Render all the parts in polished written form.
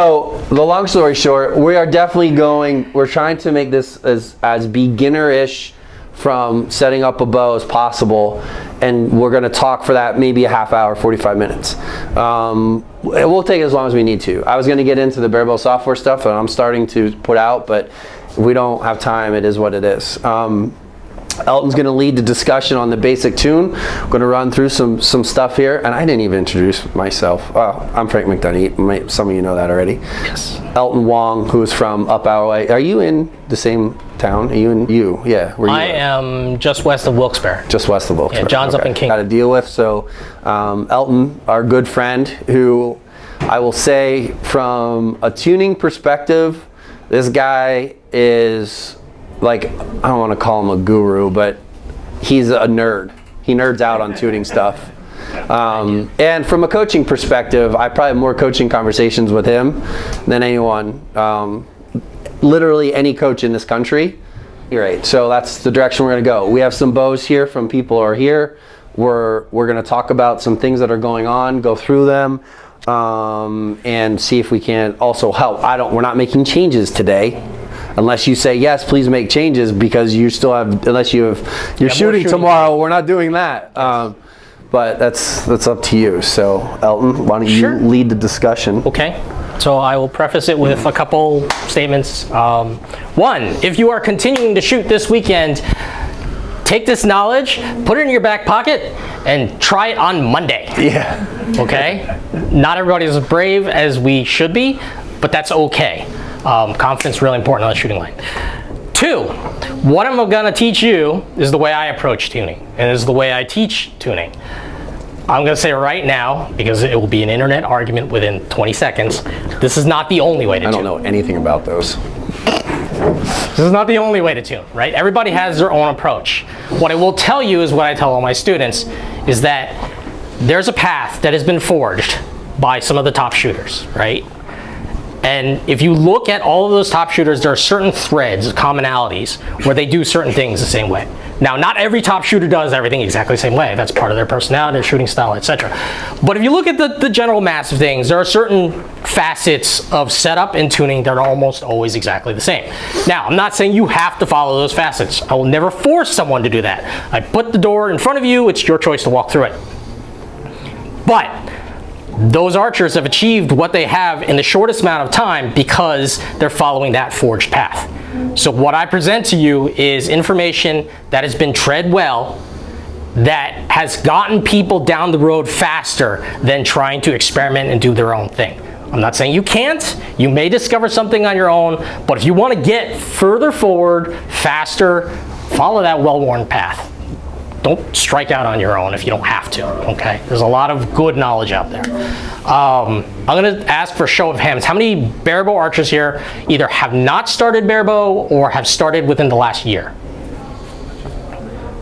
So the long story short, we are definitely we're trying to make this as beginner-ish from setting up a bow as possible, and we're going to talk for that maybe a half hour, 45 minutes. It will take as long as we need to. I was going to get into the Barebow software stuff and I'm starting to put out, but if we don't have time, it is what it is. Elton's going to lead the discussion on the basic tune. I'm going to run through some stuff here, and I didn't even introduce myself. I'm Frank McDonough. Some of you know that already. Yes. Elton Wong, who is from up our way. Are you in the same town? Are you in Yeah. Where you I am just west of Wilkes-Barre. Just west of Wilkes-Barre. Yeah, John's up in King. Got to deal with. So Elton, our good friend, who I will say from a tuning perspective, this guy is like, I don't want to call him a guru, but he's a nerd. He nerds out on tuning stuff. And from a coaching perspective, I probably have more coaching conversations with him than anyone. Literally any coach in this country. Right, so that's the direction we're going to go. We have some bows here from people who are here. We're going to talk about some things that are going on, go through them, and see if we can also help. We're not making changes today. Unless you say, yes, please make changes, because you still have, you're shooting tomorrow, we're not doing that. But that's up to you. So Elton, why don't you lead the discussion? Okay, so I will preface it with a couple statements. One, if you are continuing to shoot this weekend, take this knowledge, put it in your back pocket, and try it on Monday. Yeah. Okay? Not everybody is as brave as we should be, but that's okay. Confidence is really important on the shooting line. Two, what I'm going to teach you is the way I approach tuning, and is the way I teach tuning. I'm going to say right now, because it will be an internet argument within 20 seconds, this is not the only way to tune. I don't know anything about those. This is not the only way to tune, right? Everybody has their own approach. What I will tell you is what I tell all my students, is that there's a path that has been forged by some of the top shooters, right? And if you look at all of those top shooters, there are certain threads, commonalities, where they do certain things the same way. Now, not every top shooter does everything exactly the same way. That's part of their personality, their shooting style, etc. But if you look at the general mass of things, there are certain facets of setup and tuning that are almost always exactly the same. Now, I'm not saying you have to follow those facets. I will never force someone to do that. I put the door in front of you, it's your choice to walk through it. But those archers have achieved what they have in the shortest amount of time because they're following that forged path. So what I present to you is information that has been tread well, that has gotten people down the road faster than trying to experiment and do their own thing. I'm not saying you can't. You may discover something on your own, but if you want to get further forward, faster, follow that well-worn path. Don't strike out on your own if you don't have to, okay? There's a lot of good knowledge out there. I'm gonna ask for a show of hands. How many Barebow archers here either have not started Barebow or have started within the last year?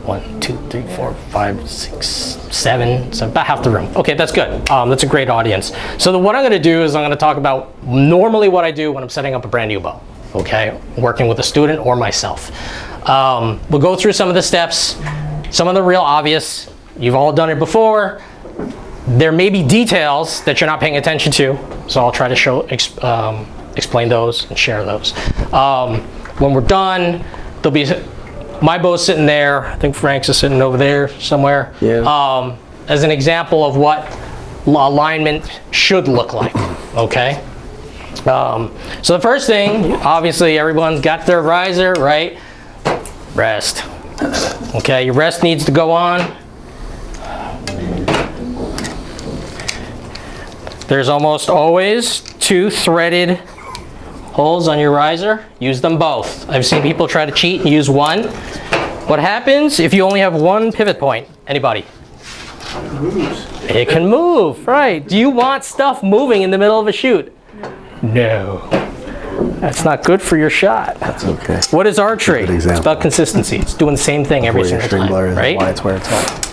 1, 2, 3, 4, 5, 6, 7, so about half the room. Okay, that's good. That's a great audience. So what I'm gonna do is I'm gonna talk about normally what I do when I'm setting up a brand new bow, okay? Working with a student or myself. We'll go through some of the steps. Some of them real obvious. You've all done it before. There may be details that you're not paying attention to, so I'll try to explain those and share those. When we're done, there'll be my bow's sitting there. I think Frank's is sitting over there somewhere. Yeah. As an example of what alignment should look like. Okay. So the first thing, obviously, everyone's got their riser, right? Rest. Okay, your rest needs to go on. There's almost always 2 threaded holes on your riser. Use them both. I've seen people try to cheat and use one. What happens if you only have one pivot point? Anybody? It moves. It can move, right. Do you want stuff moving in the middle of a shoot? No. That's not good for your shot. That's okay. What is archery? Good It's example. about consistency. It's doing the same thing every single time, right? Why it's where it's at.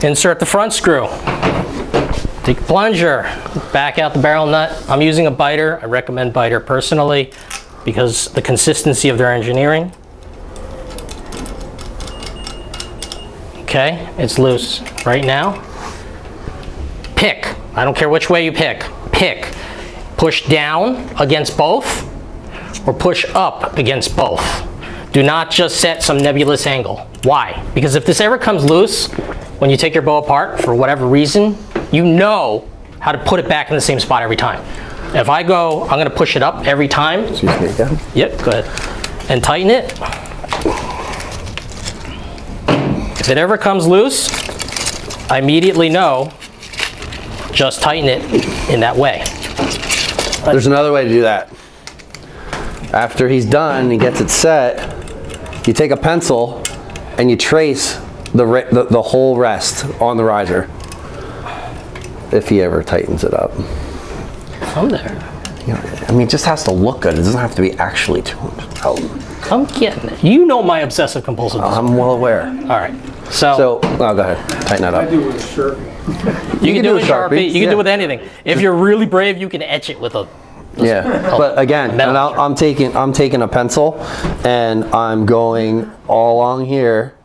Insert the front screw. Take a plunger, back out the barrel nut. I'm using a biter. I recommend biter personally because the consistency of their engineering. Okay, it's loose right now. pick. I don't care which way you pick. Pick. Push down against both or push up against both. Do not just set some nebulous angle. Why? Because if this ever comes loose, when you take your bow apart, for whatever reason, you know how to put it back in the same spot every time. If I go, I'm going to push it up every time. Excuse me again. Yep, go ahead. And tighten it. If it ever comes loose, I immediately know, just tighten it in that way. There's another way to do that. After he's done, he gets it set, you take a pencil and you trace the whole rest on the riser. If he ever tightens it up. I'm there. I mean, it just has to look good. It doesn't have to be actually tuned. I'm getting it. You know my obsessive compulsive disorder. I'm well aware. All right. So oh, go ahead. Tighten that I up. do it with a Sharpie. you can do it with Sharpie. You can yeah. do it with anything. If you're really brave, you can etch it with a. Yeah, but again, and I'm taking a pencil, and I'm going all along here,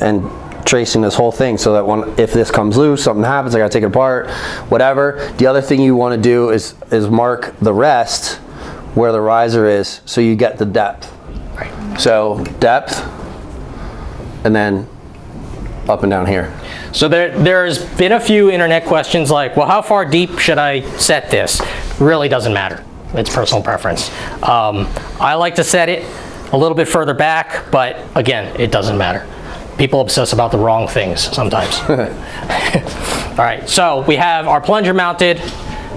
and tracing this whole thing so that if this comes loose, something happens, I gotta take it apart, whatever. The other thing you want to do is mark the rest where the riser is, so you get the depth. Right. So depth, and then up and down here. So there's been a few internet questions like, well, how far deep should I set this? Really doesn't matter. It's personal preference. I like to set it a little bit further back, but again, it doesn't matter. People obsess about the wrong things sometimes. All right, so we have our plunger mounted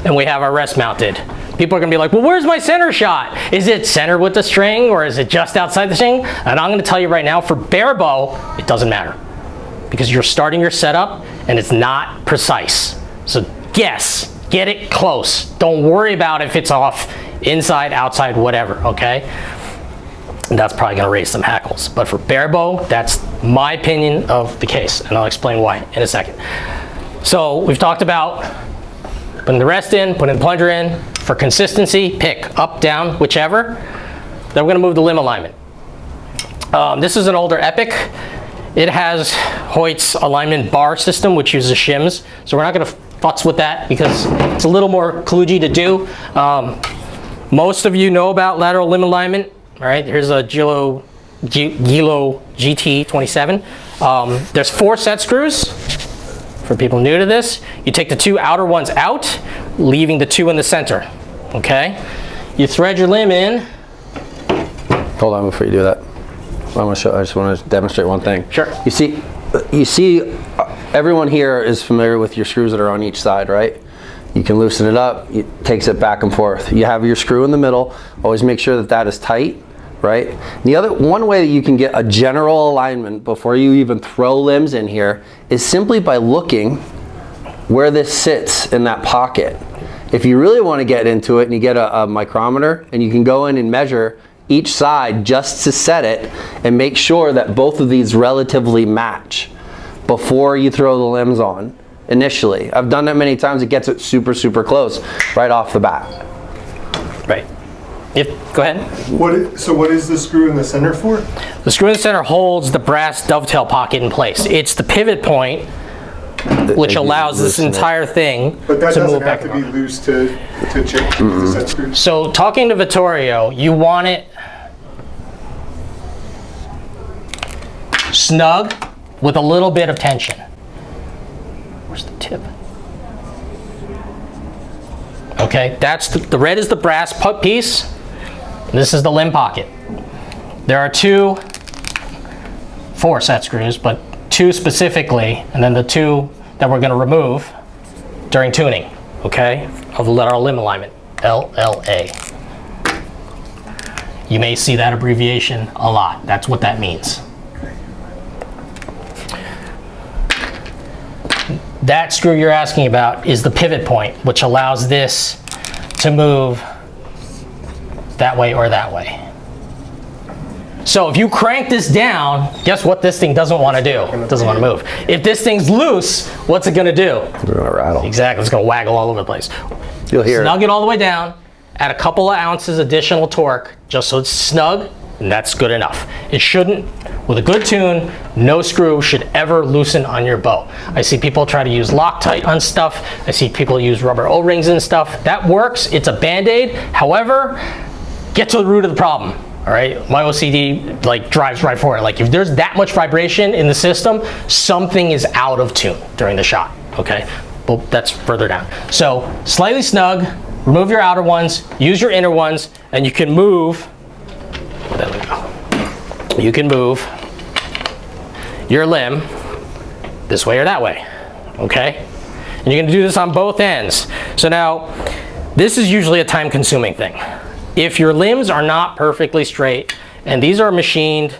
and we have our rest mounted. People are gonna be like, well, where's my center shot? Is it center with the string or is it just outside the string? And I'm gonna tell you right now, for barebow, it doesn't matter. Because you're starting your setup and it's not precise. So guess, get it close. Don't worry about if it's off, inside, outside, whatever, okay? And that's probably gonna raise some hackles. But for barebow, that's my opinion of the case, and I'll explain why in a second. So we've talked about putting the rest in, putting the plunger in. For consistency, pick up, down, whichever. Then we're gonna move the limb alignment. This is an older Epic. It has Hoyt's alignment bar system, which uses shims. So we're not gonna futz with that because it's a little more kludgy to do. Most of you know about lateral limb alignment. All right, here's a Gilo GT27. There's 4 set screws. For people new to this, you take the 2 outer ones out, leaving the 2 in the center, okay? You thread your limb in. Hold on before you do that. I just want to demonstrate one thing. Sure. You see, everyone here is familiar with your screws that are on each side, right? You can loosen it up, it takes it back and forth. You have your screw in the middle, always make sure that that is tight, right? One way that you can get a general alignment before you even throw limbs in here is simply by looking where this sits in that pocket. If you really want to get into it and you get a micrometer and you can go in and measure each side just to set it and make sure that both of these relatively match before you throw the limbs on initially. I've done that many times. It gets it super, super close right off the bat. Right. Yep, go ahead. So what is the screw in the center for? The screw in the center holds the brass dovetail pocket in place. It's the pivot point which allows this entire thing But that to move doesn't back have and to forth. be loose to check the set screws. So talking to Vittorio, you want it snug with a little bit of tension. Where's the tip? Okay, that's the red is the brass piece. This is the limb pocket. There are 4 set screws, but 2 specifically, and then the 2 that we're going to remove during tuning, okay, of the lateral limb alignment, LLA. You may see that abbreviation a lot. That's what that means. That screw you're asking about is the pivot point, which allows this to move that way or that way. So if you crank this down, guess what this thing doesn't want to do? It doesn't want to move. If this thing's loose, what's it going to do? It's going to rattle. Exactly, it's going to waggle all over the place. You'll hear Snug it all the way down, add a couple of ounces additional torque, just so it's snug, and that's good enough. It shouldn't With a good tune, no screw should ever loosen on your bow. I see people try to use Loctite on stuff. I see people use rubber O-rings and stuff. That works. It's a Band-Aid. However, get to the root of the problem. All right, my OCD like drives right for it. Like if there's that much vibration in the system, something is out of tune during the shot. Okay, well that's further down. So slightly snug. Remove your outer ones. Use your inner ones, and you can move. There we go. You can move your limb this way or that way, okay? And you're gonna do this on both ends. So now, this is usually a time-consuming thing. If your limbs are not perfectly straight, and these are machined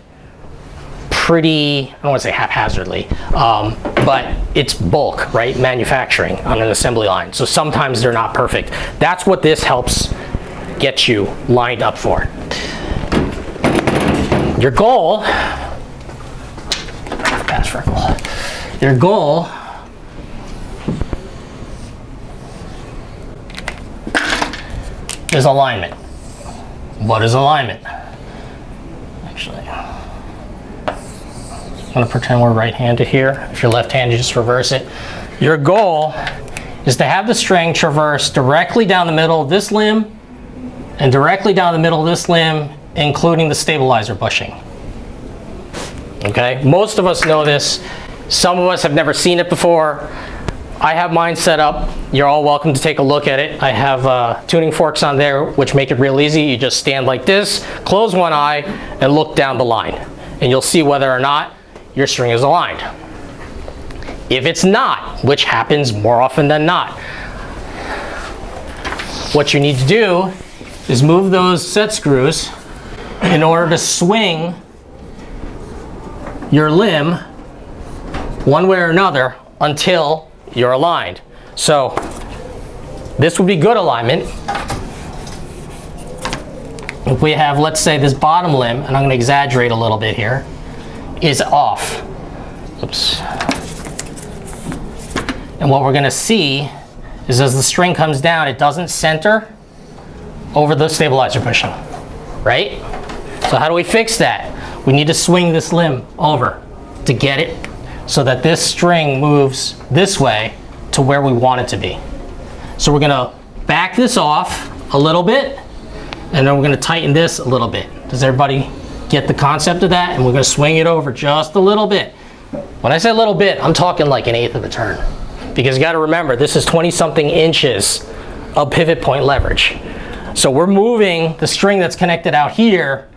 pretty, I don't wanna say haphazardly, but it's bulk, right? Manufacturing on an assembly line. So sometimes they're not perfect. That's what this helps get you lined up for. Your goal, your goal is alignment. What is alignment? Actually, I'm going to pretend we're right-handed here. If you're left-handed, just reverse it. Your goal is to have the string traverse directly down the middle of this limb and directly down the middle of this limb, including the stabilizer bushing. Okay, most of us know this. Some of us have never seen it before. I have mine set up. You're all welcome to take a look at it. I have tuning forks on there, which make it real easy. You just stand like this, close one eye, and look down the line. And you'll see whether or not your string is aligned. If it's not, which happens more often than not, what you need to do is move those set screws in order to swing your limb one way or another until you're aligned. So this would be good alignment. If we have, let's say, this bottom limb, and I'm going to exaggerate a little bit here, is off. Oops. And what we're going to see is as the string comes down, it doesn't center over the stabilizer bushing, right? So how do we fix that? We need to swing this limb over to get it so that this string moves this way to where we want it to be. So we're gonna back this off a little bit, and then we're gonna tighten this a little bit. Does everybody get the concept of that? And we're gonna swing it over just a little bit. When I say a little bit, I'm talking like 1/8 of a turn. Because you gotta remember, this is 20-something inches of pivot point leverage. So we're moving the string that's connected out here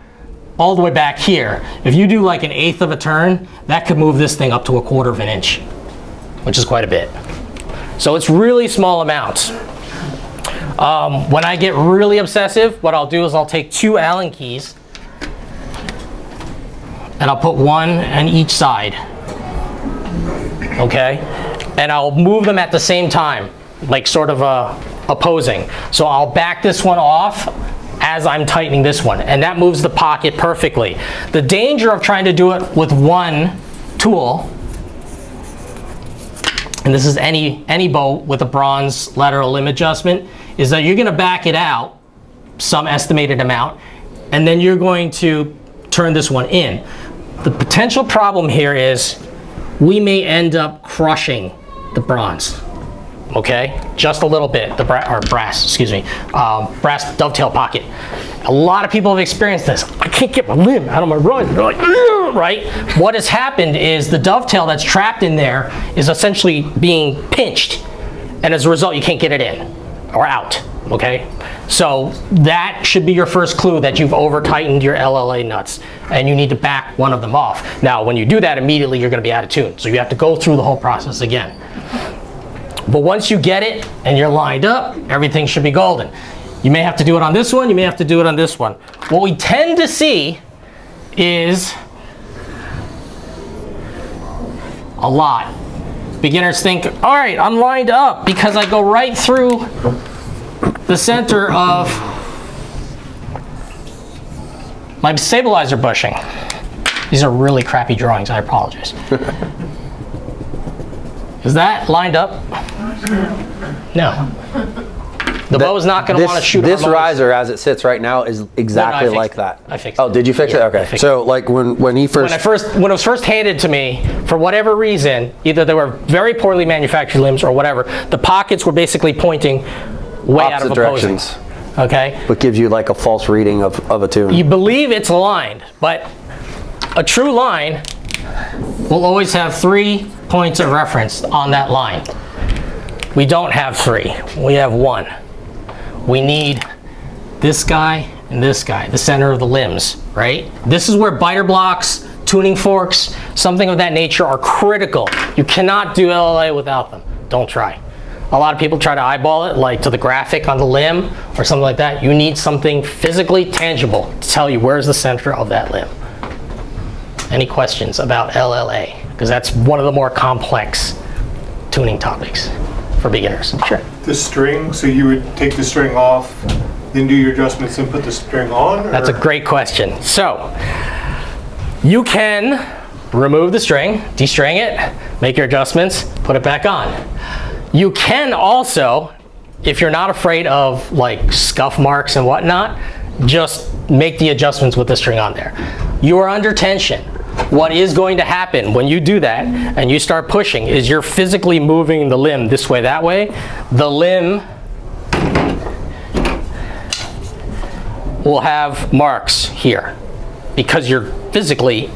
all the way back here. If you do like 1/8 of a turn, that could move this thing up to 1/4 of an inch, which is quite a bit. So it's really small amounts. When I get really obsessive, what I'll do is I'll take 2 Allen keys and I'll put one on each side, okay? And I'll move them at the same time, like sort of opposing. So I'll back this one off as I'm tightening this one, and that moves the pocket perfectly. The danger of trying to do it with one tool, and this is any bow with a bronze lateral limb adjustment, is that you're gonna back it out some estimated amount, and then you're going to turn this one in. The potential problem here is we may end up crushing the bronze. Okay, just a little bit, the brass, excuse me, brass dovetail pocket. A lot of people have experienced this. I can't get my limb out of my rod, like, right? What has happened is the dovetail that's trapped in there is essentially being pinched, and as a result, you can't get it in or out, okay? So that should be your first clue that you've over-tightened your LLA nuts, and you need to back one of them off. Now, when you do that, immediately you're gonna be out of tune, so you have to go through the whole process again. But once you get it and you're lined up, everything should be golden. You may have to do it on this one, you may have to do it on this one. What we tend to see is a lot. Beginners think, all right, I'm lined up because I go right through the center of my stabilizer bushing. These are really crappy drawings, I apologize. Is that lined up? No. The bow is not going to want to shoot This harmonious. riser, as it sits right now, is exactly fixed like it. that. I fixed Oh, it. did you fix Yeah, it? I Okay. fixed So like when he first, When it was first handed to me, for whatever reason, either they were very poorly manufactured limbs or whatever, the pockets were basically pointing way out of opposite opposing. directions, Okay? but gives you like a false reading of a tune. You believe it's aligned, but a true line will always have 3 points of reference on that line. We don't have 3. We have 1. We need this guy and this guy, the center of the limbs, right? This is where biter blocks, tuning forks, something of that nature are critical. You cannot do LLA without them. Don't try. A lot of people try to eyeball it, like to the graphic on the limb or something like that. You need something physically tangible to tell you where's the center of that limb. Any questions about LLA? Because that's one of the more complex tuning topics for beginners. Sure. The string, so you would take the string off, then do your adjustments and put the string on? That's a great question. So, you can remove the string, destring it, make your adjustments, put it back on. You can also, if you're not afraid of like scuff marks and whatnot, just make the adjustments with the string on there. You are under tension. What is going to happen when you do that and you start pushing is you're physically moving the limb this way, that way. The limb will have marks here because you're physically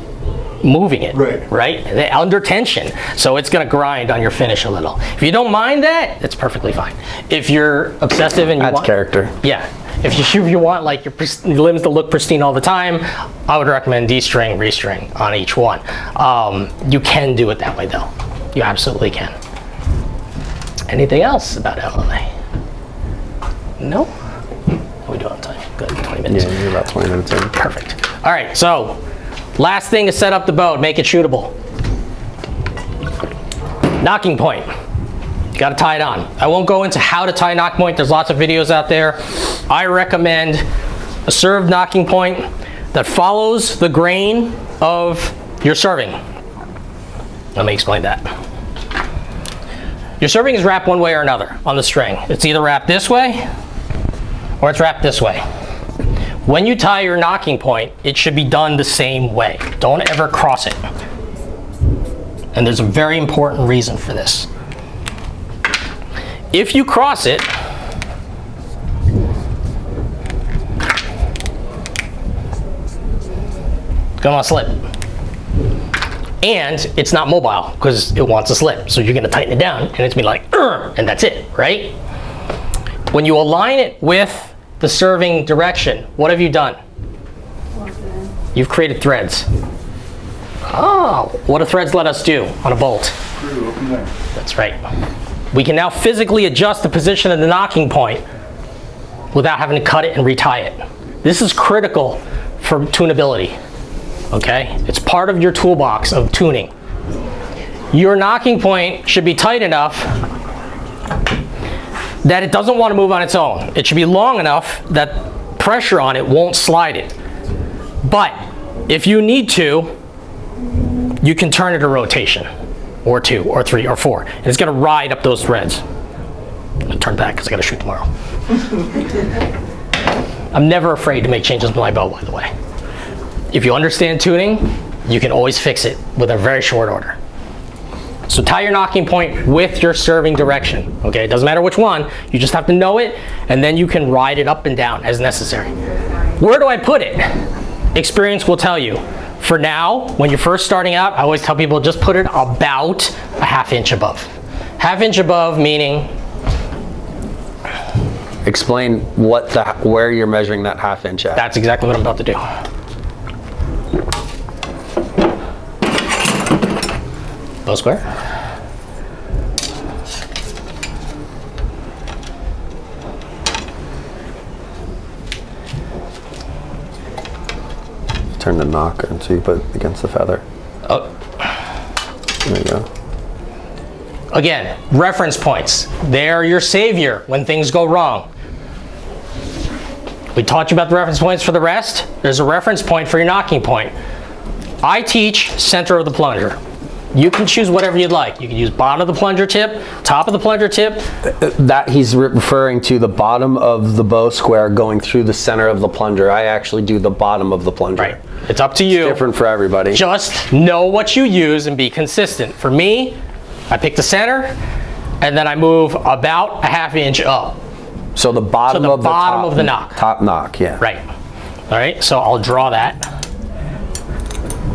moving it, right? Under tension. So it's going to grind on your finish a little. If you don't mind that, it's perfectly fine. If you're obsessive and you want character. Yeah. If you want like your limbs to look pristine all the time, I would recommend destring, restring on each one. You can do it that way though. You absolutely can. Anything else about LLA? No? How we do on time? Good, 20 minutes. Yeah, you're about 20 minutes in. Perfect. All right, so last thing is set up the bow, make it shootable. Knocking point. You gotta tie it on. I won't go into how to tie a knocking point. There's lots of videos out there. I recommend a served knocking point that follows the grain of your serving. Let me explain that. Your serving is wrapped one way or another on the string. It's either wrapped this way or it's wrapped this way. When you tie your knocking point, it should be done the same way. Don't ever cross it. And there's a very important reason for this. If you cross it, it's gonna slip. And it's not mobile because it wants to slip. So you're gonna tighten it down and it's gonna be like, and that's it, right? When you align it with the serving direction, what have you done? You've created threads. Oh, what do threads let us do on a bolt? That's right. We can now physically adjust the position of the knocking point without having to cut it and retie it. This is critical for tunability, okay? It's part of your toolbox of tuning. Your knocking point should be tight enough that it doesn't want to move on its own. It should be long enough that pressure on it won't slide it. But if you need to, you can turn it a rotation, or 2, or 3, or 4, and it's gonna ride up those threads. I'm gonna turn back because I gotta shoot tomorrow. I'm never afraid to make changes with my bow, by the way. If you understand tuning, you can always fix it with a very short order. So tie your knocking point with your serving direction, okay? It doesn't matter which one, you just have to know it, and then you can ride it up and down as necessary. Where do I put it? Experience will tell you. For now, when you're first starting out, I always tell people just put it about a ½ inch above. ½ inch above meaning? Explain where you're measuring that ½ inch at. That's exactly what I'm about to do. Bow square. Turn the knock until you put it against the feather. Oh. There you go. Again, reference points. They're your savior when things go wrong. We taught you about the reference points for the rest. There's a reference point for your knocking point. I teach center of the plunger. You can choose whatever you'd like. You can use bottom of the plunger tip, top of the plunger tip. That he's referring to the bottom of the bow square going through the center of the plunger. I actually do the bottom of the plunger. Right. It's up to you. It's different for everybody. Just know what you use and be consistent. For me, I pick the center, and then I move about a half inch up. So the bottom of the bottom top, of the knock. Top knock, yeah. Right. All right, so I'll draw that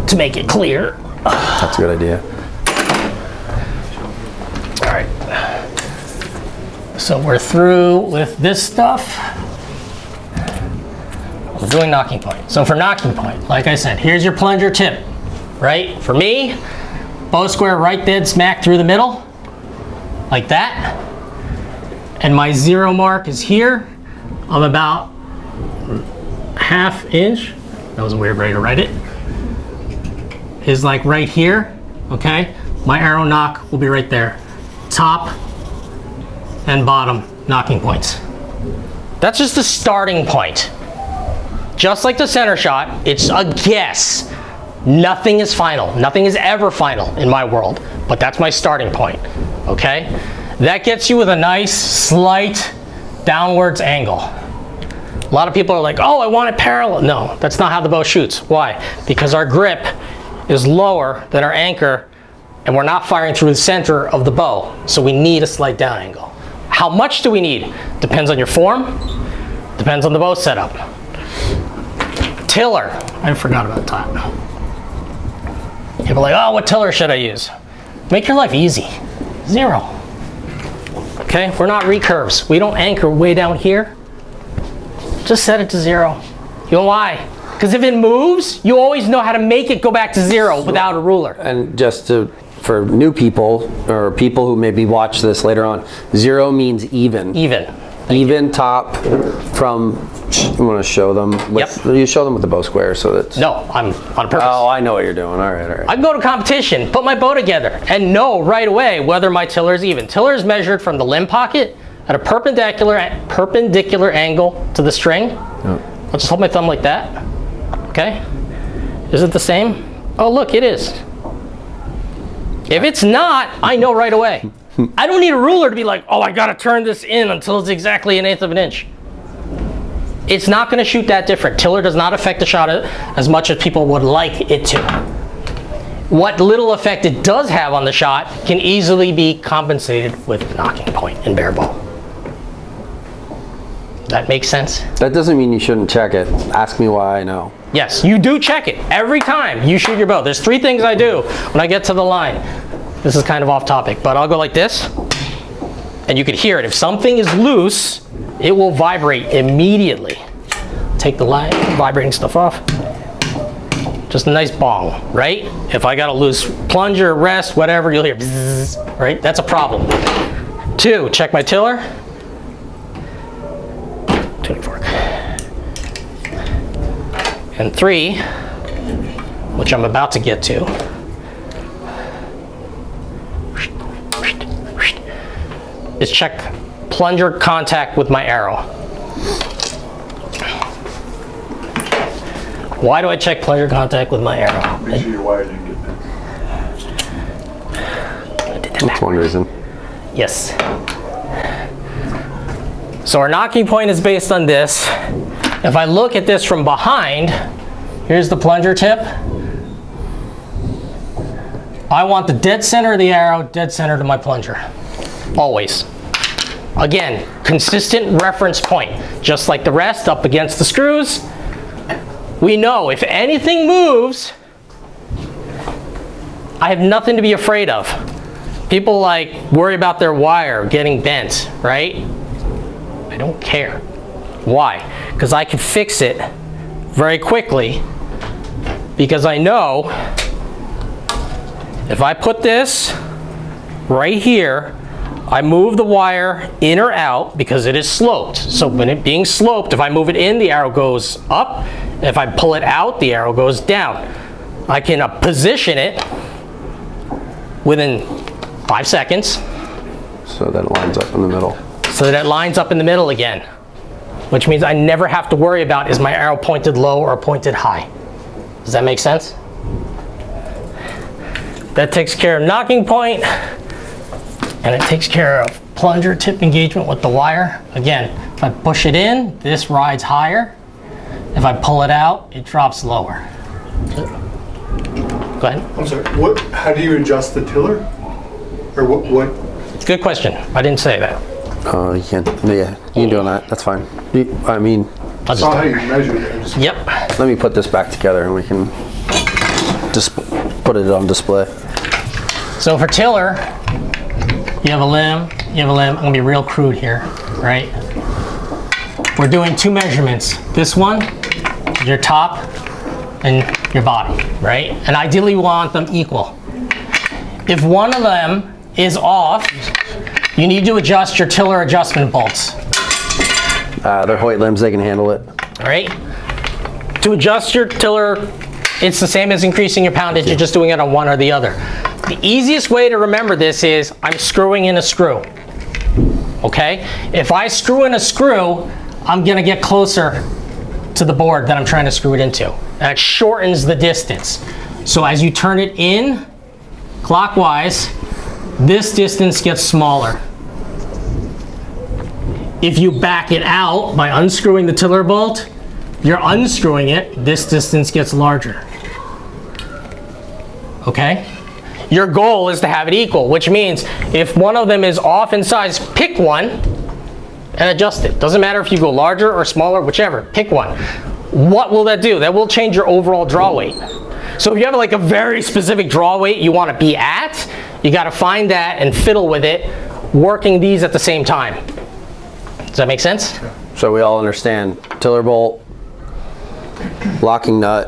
to make it clear. That's a good idea. All right. So we're through with this stuff. We're doing knocking point. So for knocking point, like I said, here's your plunger tip, right? For me, bow square right dead smack through the middle, like that. And my 0 mark is here. I'm about half inch. That was a weird way to write it. Is like right here, okay? My arrow knock will be right there. Top and bottom knocking points. That's just the starting point. Just like the center shot, it's a guess. Nothing is final. Nothing is ever final in my world, but that's my starting point, okay? That gets you with a nice, slight downwards angle. A lot of people are like, oh, I want it parallel. No, that's not how the bow shoots. Why? Because our grip is lower than our anchor, and we're not firing through the center of the bow, so we need a slight down angle. How much do we need? Depends on your form, depends on the bow setup. Tiller, I forgot about that. People are like, oh, what tiller should I use? Make your life easy. 0. Okay, we're not recurves. We don't anchor way down here. Just set it to 0. You know why? Because if it moves, you always know how to make it go back to 0 without a ruler. And just for new people, or people who maybe watch this later on, 0 means even. Even. Even top from, you want to show them? With, Yep. You show them with the bow square so that. No, I'm on purpose. Oh, I know what you're doing. All right, all right. I go to competition, put my bow together, and know right away whether my tiller is even. Tiller is measured from the limb pocket at a perpendicular angle to the string. Yep. I'll just hold my thumb like that. Okay? Is it the same? Oh, look, it is. If it's not, I know right away. I don't need a ruler to be like, oh, I gotta turn this in until it's exactly 1/8 of an inch. It's not gonna shoot that different. Tiller does not affect the shot as much as people would like it to. What little effect it does have on the shot can easily be compensated with knocking point and barebow. That makes sense? That doesn't mean you shouldn't check it. Ask me why I know. Yes, you do check it every time you shoot your bow. There's 3 things I do when I get to the line. This is kind of off topic, but I'll go like this, and you can hear it. If something is loose, it will vibrate immediately. Take the line, vibrating stuff off. Just a nice bong, right? If I got a loose plunger, rest, whatever, you'll hear bzzz, right? That's a problem. 2, check my tiller. Tuning fork. And 3, which I'm about to get to, is check plunger contact with my arrow. Why do I check plunger contact with my arrow? Make sure your wire didn't get there. That's one reason. Yes. So our knocking point is based on this. If I look at this from behind, here's the plunger tip. I want the dead center of the arrow, dead center to my plunger. Always. Again, consistent reference point. Just like the rest, up against the screws. We know if anything moves, I have nothing to be afraid of. People like worry about their wire getting bent, right? I don't care. Why? Because I can fix it very quickly, because I know if I put this right here, I move the wire in or out because it is sloped. So when it being sloped, if I move it in, the arrow goes up. If I pull it out, the arrow goes down. I can position it within 5 seconds. So that it lines up in the middle. So that it lines up in the middle again, which means I never have to worry about is my arrow pointed low or pointed high. Does that make sense? that takes care of knocking point, and it takes care of plunger tip engagement with the wire. Again, if I push it in, this rides higher. If I pull it out, it drops lower. Go ahead. I'm sorry, how do you adjust the tiller? Or what? Good question. I didn't say that. Oh, you can. Yeah, you can do that. That's fine. I mean, I'll Saw how just, you measured it. yep. let me put this back together and we can just put it on display. So for tiller, you have a limb, I'm gonna be real crude here, right? We're doing 2 measurements. This one, your top and your bottom, right? And ideally we want them equal. If one of them is off, you need to adjust your tiller adjustment bolts. They're Hoyt limbs, they can handle it. All right? To adjust your tiller, it's the same as increasing your poundage, you're just doing it on one or the other. The easiest way to remember this is I'm screwing in a screw, okay? If I screw in a screw, I'm gonna get closer to the board that I'm trying to screw it into. That shortens the distance. So as you turn it in clockwise, this distance gets smaller. If you back it out by unscrewing the tiller bolt, you're unscrewing it, this distance gets larger. Okay? Your goal is to have it equal, which means if one of them is off in size, pick one and adjust it. Doesn't matter if you go larger or smaller, whichever, pick one. What will that do? That will change your overall draw weight. So if you have like a very specific draw weight you want to be at, you got to find that and fiddle with it, working these at the same time. Does that make sense? So we all understand tiller bolt, locking nut,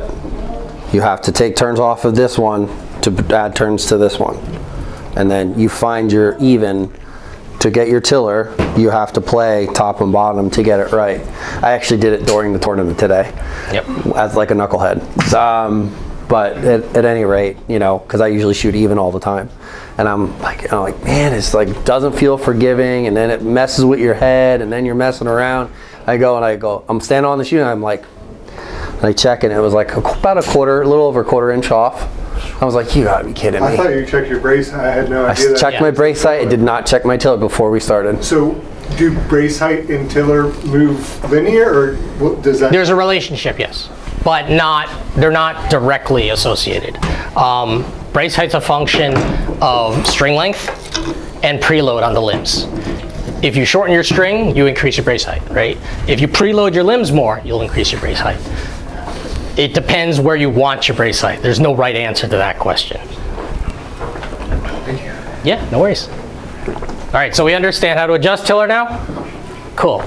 you have to take turns off of this one to add turns to this one. And then you find your even. To get your tiller, you have to play top and bottom to get it right. I actually did it during the tournament today. Yep. As like a knucklehead. But at any rate, you know, because I usually shoot even all the time. And I'm like, man, it's like doesn't feel forgiving, and then it messes with your head, and then you're messing around. I'm standing on the shoe, and I'm like, and I check, and it was like about a little over a quarter inch off. I was like, you gotta be kidding me. I thought you checked your brace. I had no idea. I checked my brace height. I did not check my tiller before we started. So, do brace height and tiller move linear, or what does that? There's a relationship, yes, but they're not directly associated. Brace height's a function of string length and preload on the limbs. If you shorten your string, you increase your brace height, right? If you preload your limbs more, you'll increase your brace height. It depends where you want your brace height. There's no right answer to that question. Thank you. Yeah, no worries. All right, so we understand how to adjust tiller now? Cool.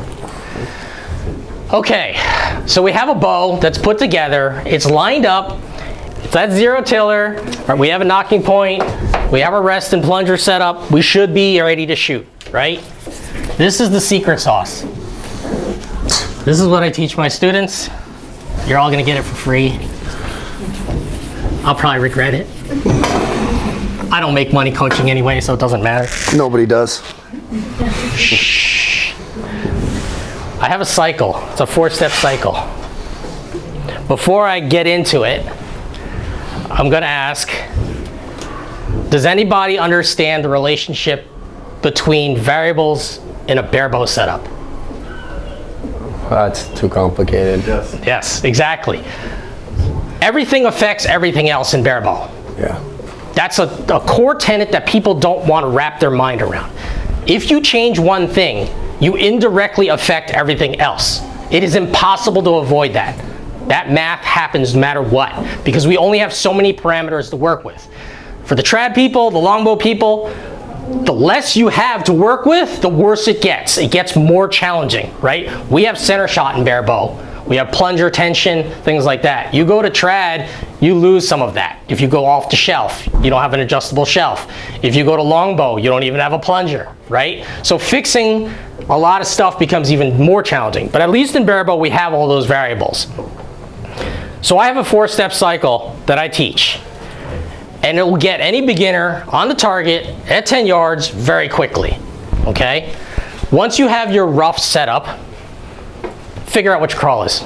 Okay, so we have a bow that's put together. It's lined up. It's at 0 tiller. Right, we have a knocking point. We have our rest and plunger set up. We should be ready to shoot, right? This is the secret sauce. This is what I teach my students. You're all gonna get it for free. I'll probably regret it. I don't make money coaching anyway, so it doesn't matter. Nobody does. Shh. I have a cycle. It's a 4-step cycle. Before I get into it, I'm gonna ask, does anybody understand the relationship between variables in a barebow setup? That's too complicated. Yes. Yes, exactly. Everything affects everything else in barebow. Yeah. That's a core tenet that people don't want to wrap their mind around. If you change one thing, you indirectly affect everything else. It is impossible to avoid that. That math happens no matter what, because we only have so many parameters to work with. For the trad people, the longbow people, the less you have to work with, the worse it gets. It gets more challenging, right? We have center shot in barebow. We have plunger tension, things like that. You go to trad, you lose some of that. If you go off the shelf, you don't have an adjustable shelf. If you go to longbow, you don't even have a plunger, right? So fixing a lot of stuff becomes even more challenging. But at least in barebow, we have all those variables. So I have a 4-step cycle that I teach. And it will get any beginner on the target at 10 yards very quickly, okay? Once you have your rough set up, figure out what your crawl is,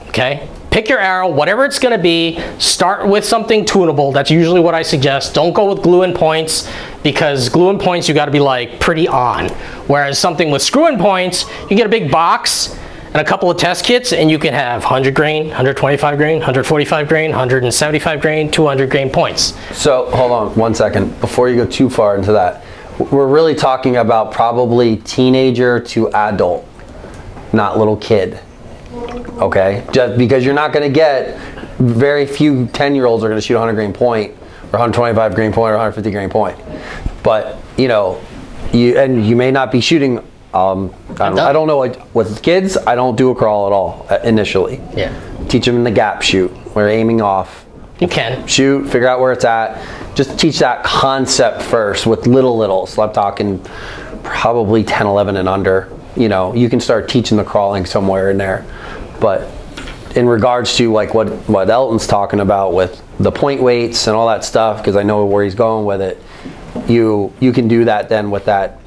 okay? Pick your arrow, whatever it's gonna be, start with something tunable. That's usually what I suggest. Don't go with glue and points, because glue and points you gotta be like pretty on. Whereas something with screw and points, you get a big box and a couple of test kits and you can have 100 grain, 125 grain, 145 grain, 175 grain, 200 grain points. So hold on 1 second, before you go too far into that. We're really talking about probably teenager to adult, not little kid. Okay, just because you're not going to get very few 10-year-olds are going to shoot 100 grain point or 125 grain point or 150 grain point, but you know, you may not be shooting. I don't know, with kids I don't do a crawl at all initially. Yeah, teach them in the gap shoot. We're aiming off. You can shoot, figure out where it's at. Just teach that concept first with littles. So I'm talking probably 10, 11 and under. You know, you can start teaching the crawling somewhere in there. But in regards to like what Elton's talking about with the point weights and all that stuff, because I know where he's going with it, you can do that then with that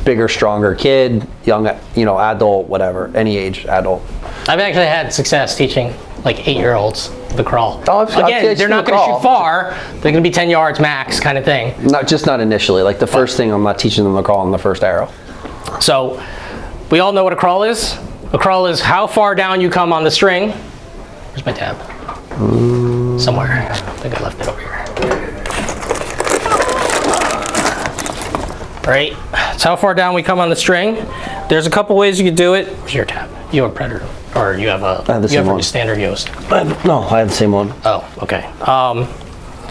bigger, stronger kid, young, you know, adult, whatever, any age adult. I've actually had success teaching like 8-year-olds the crawl. Oh, Again, they're not going to shoot far. They're going to be 10 yards max kind of thing. Not initially. Like the first thing, I'm not teaching them the crawl on the first arrow. So we all know what a crawl is. A crawl is how far down you come on the string. Where's my tab? Somewhere. I think I left it over here. Right? It's how far down we come on the string. There's a couple ways you could do it. Where's your tab? You have a Predator, or you have a? I have the same one. A standard Yoast. No, I have the same one. Oh, okay. I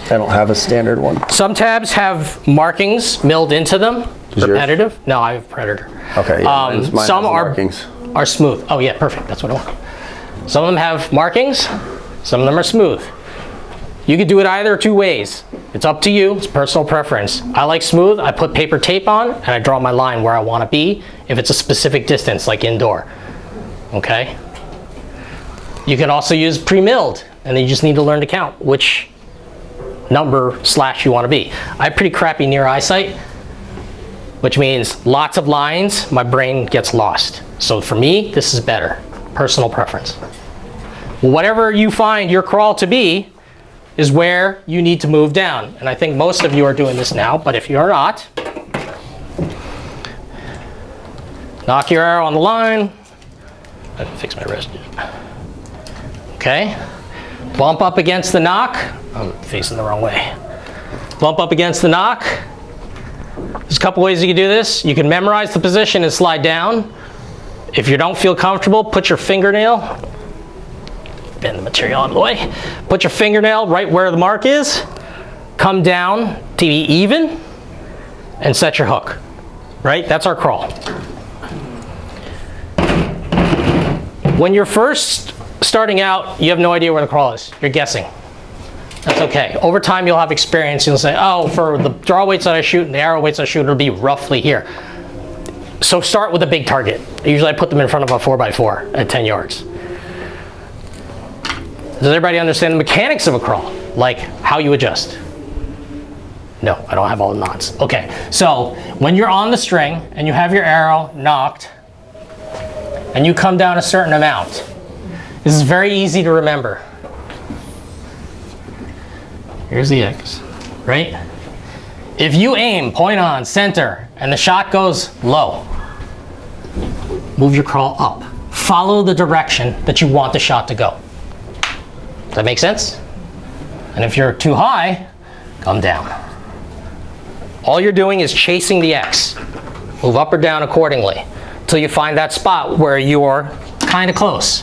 don't have a standard one. Some tabs have markings milled into them. Repetitive. Yours? No, I have Predator. Okay. Yeah, mine some markings. Are smooth. Oh yeah, perfect. That's what I want. Some of them have markings. Some of them are smooth. You could do it either two ways. It's up to you. It's personal preference. I like smooth. I put paper tape on and I draw my line where I want to be if it's a specific distance, like indoor. Okay? You can also use pre-milled, and then you just need to learn to count which number / you want to be. I have pretty crappy near eyesight, which means lots of lines, my brain gets lost. So for me, this is better. Personal preference. Whatever you find your crawl to be is where you need to move down. And I think most of you are doing this now, but if you're not, knock your arrow on the line. I can fix my wrist. Okay. Bump up against the knock. I'm facing the wrong way. Bump up against the knock. There's a couple ways you can do this. You can memorize the position and slide down. If you don't feel comfortable, put your fingernail, bend the material out of the way. Put your fingernail right where the mark is. Come down to be even and set your hook. Right? That's our crawl. When you're first starting out, you have no idea where the crawl is. You're guessing. That's okay. Over time, you'll have experience. You'll say, oh, for the draw weights that I shoot and the arrow weights I shoot, it'll be roughly here. So start with a big target. Usually I put them in front of a 4x4 at 10 yards. Does everybody understand the mechanics of a crawl? Like how you adjust? No, I don't have all the knots. Okay, so when you're on the string and you have your arrow knocked and you come down a certain amount, this is very easy to remember. Here's the X, right? If you aim, point on, center, and the shot goes low, move your crawl up. Follow the direction that you want the shot to go. Does that make sense? And if you're too high, come down. All you're doing is chasing the X. Move up or down accordingly until you find that spot where you're kind of close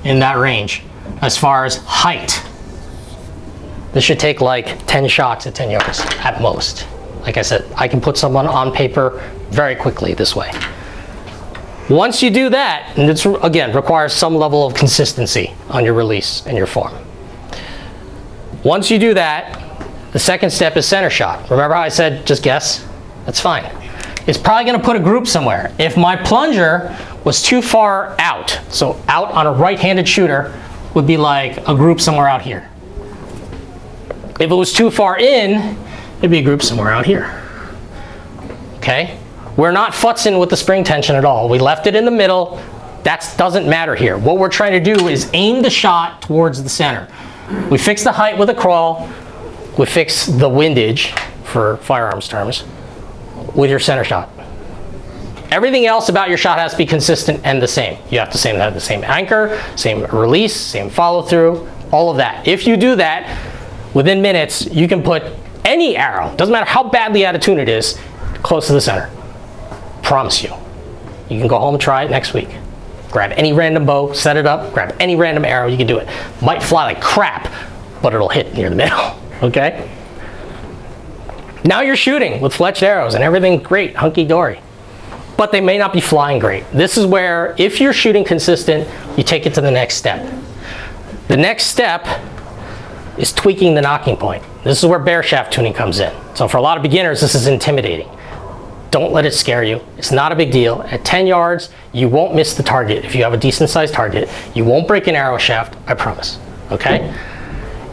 in that range as far as height. This should take like 10 shots at 10 yards at most. Like I said, I can put someone on paper very quickly this way. Once you do that, and this again requires some level of consistency on your release and your form. Once you do that, the second step is center shot. Remember how I said just guess? That's fine. It's probably going to put a group somewhere. If my plunger was too far out, so out on a right-handed shooter would be like a group somewhere out here. If it was too far in, it'd be a group somewhere out here. Okay? We're not futzing with the spring tension at all. We left it in the middle That doesn't matter here. What we're trying to do is aim the shot towards the center. We fix the height with a crawl. We fix the windage, for firearms terms, with your center shot. Everything else about your shot has to be consistent and the same. You have to have the same anchor, same release, same follow through, all of that. If you do that, within minutes, you can put any arrow, doesn't matter how badly out of tune it is, close to the center. Promise you. You can go home and try it next week. Grab any random bow, set it up, grab any random arrow, you can do it. Might fly like crap, but it'll hit near the middle, okay? Now you're shooting with fletched arrows and everything great, hunky-dory. But they may not be flying great. This is where, if you're shooting consistent, you take it to the next step. The next step is tweaking the nocking point. This is where bare shaft tuning comes in. So for a lot of beginners, this is intimidating. Don't let it scare you. It's not a big deal. At 10 yards, you won't miss the target. If you have a decent sized target, you won't break an arrow shaft, I promise, okay?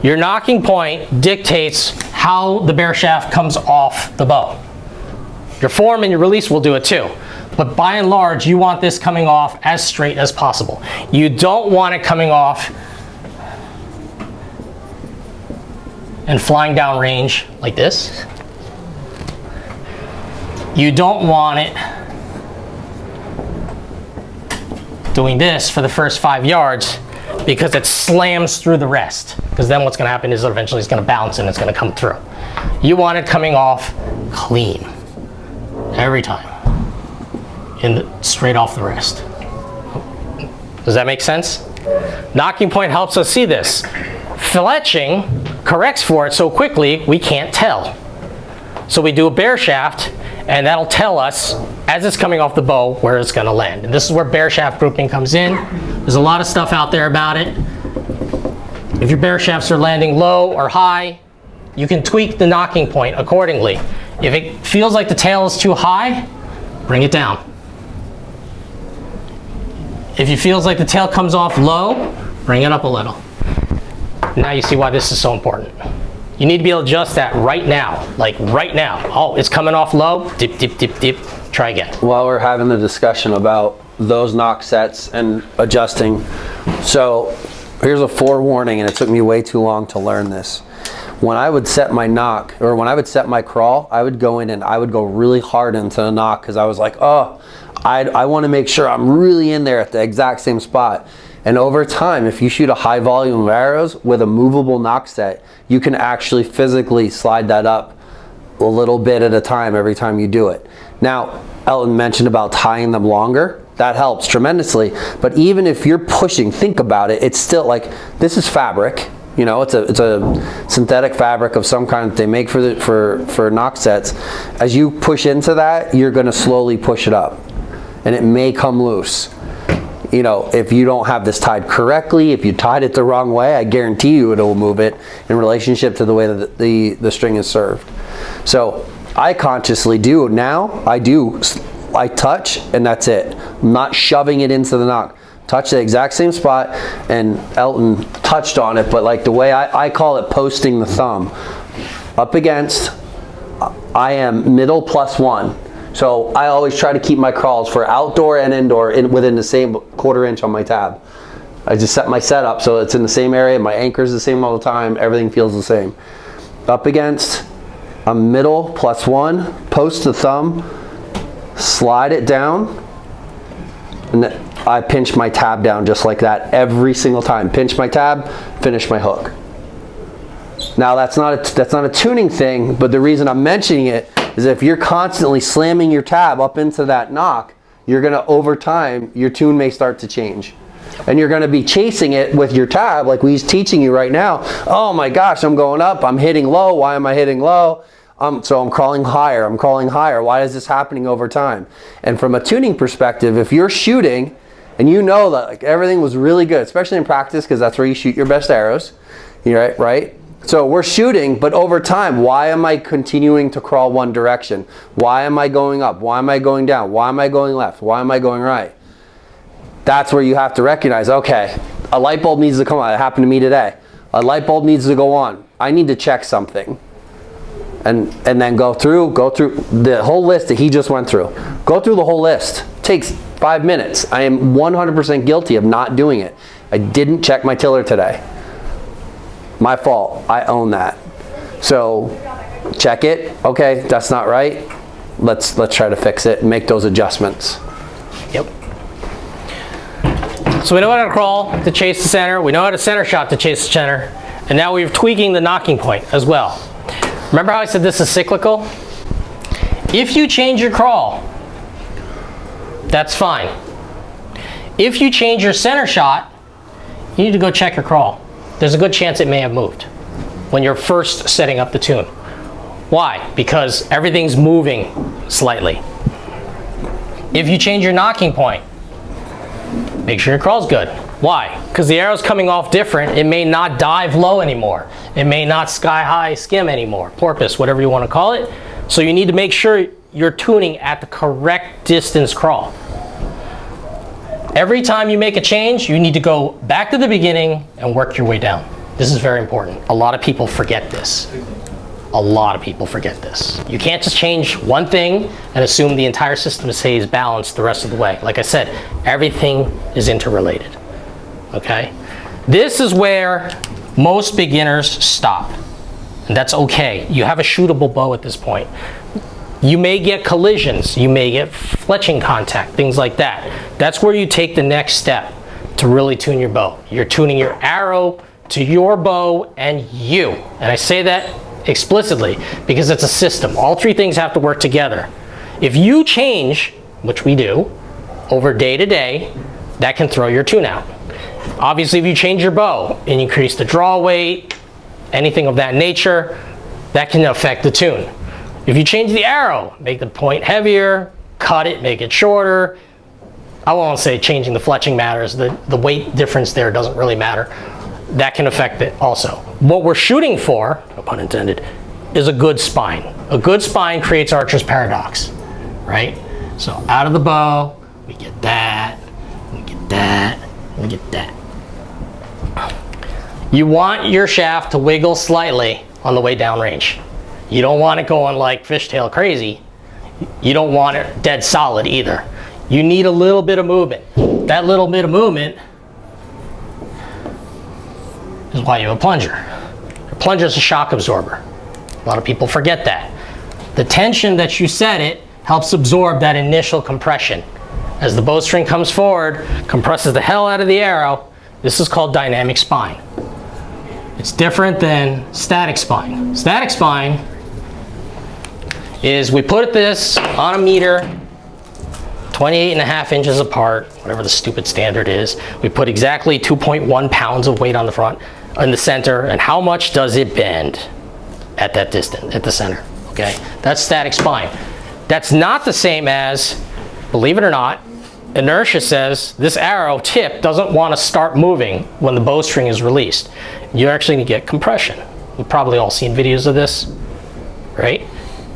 Your nocking point dictates how the bare shaft comes off the bow. Your form and your release will do it too. But by and large, you want this coming off as straight as possible. You don't want it coming off and flying down range like this. You don't want it doing this for the first 5 yards because it slams through the rest. Because then what's going to happen is eventually it's going to bounce and it's going to come through. You want it coming off clean every time, straight off the rest. Does that make sense? Nocking point helps us see this. Fletching corrects for it so quickly we can't tell. So we do a bare shaft, and that'll tell us, as it's coming off the bow, where it's going to land. And this is where bare shaft grouping comes in. There's a lot of stuff out there about it. If your bare shafts are landing low or high, you can tweak the nocking point accordingly. If it feels like the tail is too high, bring it down. If it feels like the tail comes off low, bring it up a little. Now you see why this is so important. You need to be able to adjust that right now, like right now. Oh, it's coming off low, dip, dip, dip, dip, try again. While we're having the discussion about those knock sets and adjusting, so here's a forewarning, and it took me way too long to learn this. When I would set my knock, or when I would set my crawl, I would go in and I would go really hard into the knock because I was like, oh, I want to make sure I'm really in there at the exact same spot. And over time, if you shoot a high volume of arrows with a movable knock set, you can actually physically slide that up a little bit at a time every time you do it. Now, Elton mentioned about tying them longer. That helps tremendously. But even if you're pushing, think about it, it's still like, this is fabric. You know, it's a synthetic fabric of some kind that they make for knock sets. As you push into that, you're going to slowly push it up, and it may come loose. You know, if you don't have this tied correctly, if you tied it the wrong way, I guarantee you it will move it in relationship to the way that the string is served. So I consciously do now. I touch and that's it. I'm not shoving it into the knock. Touch the exact same spot, and Elton touched on it, but like the way I call it, posting the thumb. Up against, I am middle +1. So I always try to keep my crawls for outdoor and indoor within the same 1/4 inch on my tab. I just set my setup so it's in the same area. My anchor is the same all the time. Everything feels the same. Up against, a middle +1, post the thumb, slide it down, and then I pinch my tab down just like that every single time. Pinch my tab, finish my hook. Now that's not a tuning thing, but the reason I'm mentioning it is if you're constantly slamming your tab up into that knock, you're gonna, over time, your tune may start to change. And you're gonna be chasing it with your tab, like we's teaching you right now. Oh my gosh, I'm going up, I'm hitting low, why am I hitting low? So I'm crawling higher, I'm crawling higher. Why is this happening over time? And from a tuning perspective, if you're shooting, and you know that like everything was really good, especially in practice, because that's where you shoot your best arrows, right? So we're shooting, but over time, why am I continuing to crawl one direction? Why am I going up? Why am I going down? Why am I going left? Why am I going right? That's where you have to recognize, okay, a light bulb needs to come on. It happened to me today. A light bulb needs to go on. I need to check something. And then go through the whole list that he just went through. Go through the whole list. Takes 5 minutes. I am 100% guilty of not doing it. I didn't check my tiller today. My fault. I own that. So check it. Okay, that's not right. Let's try to fix it and make those adjustments. Yep. So we know how to crawl to chase the center. We know how to center shot to chase the center. And now we're tweaking the knocking point as well. Remember how I said this is cyclical? If you change your crawl, that's fine. If you change your center shot, you need to go check your crawl. There's a good chance it may have moved when you're first setting up the tune. Why? Because everything's moving slightly. If you change your knocking point, make sure your crawl's good. Why? Because the arrow's coming off different. It may not dive low anymore. It may not sky high skim anymore. Porpoise, whatever you want to call it. So you need to make sure you're tuning at the correct distance crawl. Every time you make a change, you need to go back to the beginning and work your way down. This is very important. A lot of people forget this. A lot of people forget this. You can't just change one thing and assume the entire system stays balanced the rest of the way. Like I said, everything is interrelated. Okay? This is where most beginners stop. And that's okay. You have a shootable bow at this point. You may get collisions, you may get fletching contact, things like that. That's where you take the next step to really tune your bow. You're tuning your arrow to your bow and you. And I say that explicitly because it's a system. All three things have to work together. If you change, which we do, over day to day, that can throw your tune out. Obviously, if you change your bow and increase the draw weight, anything of that nature, that can affect the tune. If you change the arrow, make the point heavier, cut it, make it shorter. I won't say changing the fletching matters. The weight difference there doesn't really matter. That can affect it also. What we're shooting for, no pun intended, is a good spine. A good spine creates archer's paradox, right? So out of the bow, we get that, we get that, we get that. You want your shaft to wiggle slightly on the way downrange. You don't want it going like fishtail crazy. You don't want it dead solid either. You need a little bit of movement. That little bit of movement is why you have a plunger. A plunger is a shock absorber. A lot of people forget that. The tension that you set it helps absorb that initial compression. As the bowstring comes forward, compresses the hell out of the arrow. This is called dynamic spine. It's different than static spine. Static spine is we put this on a meter, 28.5 inches apart, whatever the stupid standard is. We put exactly 2.1 pounds of weight on the front, in the center, and how much does it bend at that distance, at the center, okay? That's static spine. That's not the same as, believe it or not, inertia says this arrow tip doesn't want to start moving when the bowstring is released. You're actually going to get compression. We've probably all seen videos of this, right?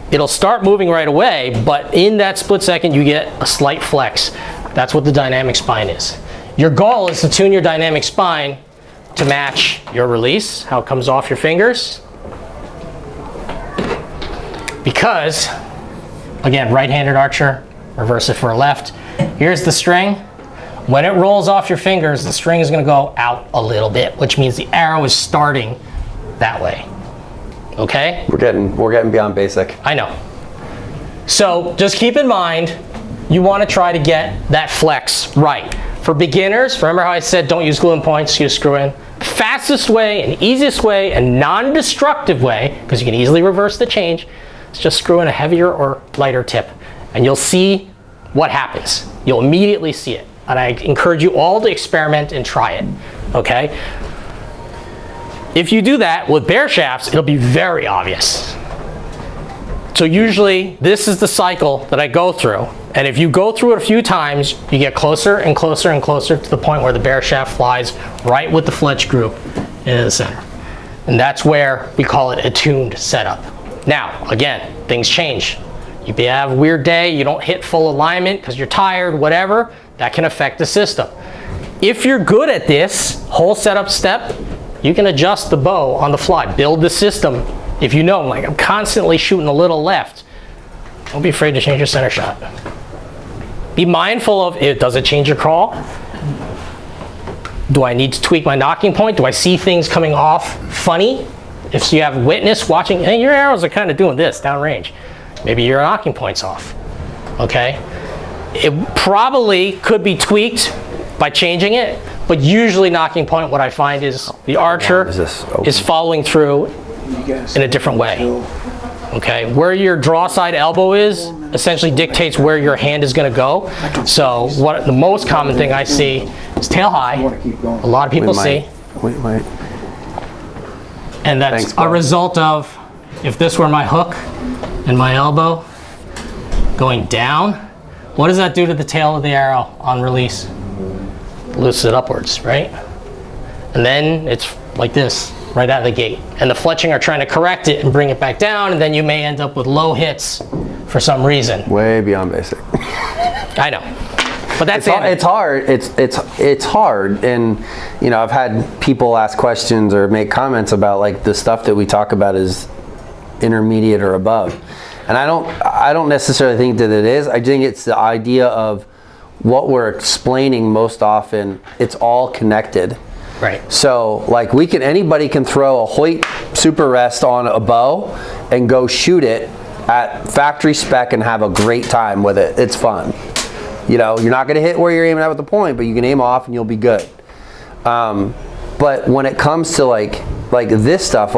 It'll start moving right away, but in that split second you get a slight flex. That's what the dynamic spine is. Your goal is to tune your dynamic spine to match your release, how it comes off your fingers. Because, again, right-handed archer, reverse it for a left. Here's the string. When it rolls off your fingers, the string is going to go out a little bit, which means the arrow is starting that way. Okay? We're getting beyond basic. I know. So just keep in mind, you want to try to get that flex right. For beginners, remember how I said don't use glue and points, use screw in? Fastest way and easiest way and non-destructive way, because you can easily reverse the change, is just screw in a heavier or lighter tip. And you'll see what happens. You'll immediately see it. And I encourage you all to experiment and try it, okay? If you do that with bare shafts, it'll be very obvious. So usually this is the cycle that I go through. And if you go through it a few times, you get closer and closer and closer to the point where the bare shaft flies right with the fletch group in the center. And that's where we call it a tuned setup. Now, again, things change. You may have a weird day, you don't hit full alignment because you're tired, whatever, that can affect the system. If you're good at this whole setup step, you can adjust the bow on the fly, build the system. If you know, like I'm constantly shooting a little left, don't be afraid to change your center shot. Be mindful of it. Does it change your crawl? Do I need to tweak my knocking point? Do I see things coming off funny? If you have witness watching, hey, your arrows are kind of doing this downrange. Maybe your knocking point's off. Okay? It probably could be tweaked by changing it, but usually knocking point, what I find is the archer is following through in a different way. Okay, where your draw side elbow is essentially dictates where your hand is going to go. So what the most common thing I see is tail high. A lot of people see. Wait. And that's a result of, if this were my hook and my elbow going down, what does that do to the tail of the arrow on release? Loose it upwards, right? And then it's like this, right out of the gate. And the fletching are trying to correct it and bring it back down, and then you may end up with low hits for some reason. Way beyond basic. I know, but that's it's hard. It's hard, and you know, I've had people ask questions or make comments about like the stuff that we talk about is intermediate or above, and I don't necessarily think that it is. I think it's the idea of what we're explaining most often. It's all connected. Right. So like anybody can throw a Hoyt super rest on a bow and go shoot it at factory spec and have a great time with it. It's fun. You know, you're not going to hit where you're aiming at with the point, but you can aim off and you'll be good. But when it comes to like this stuff,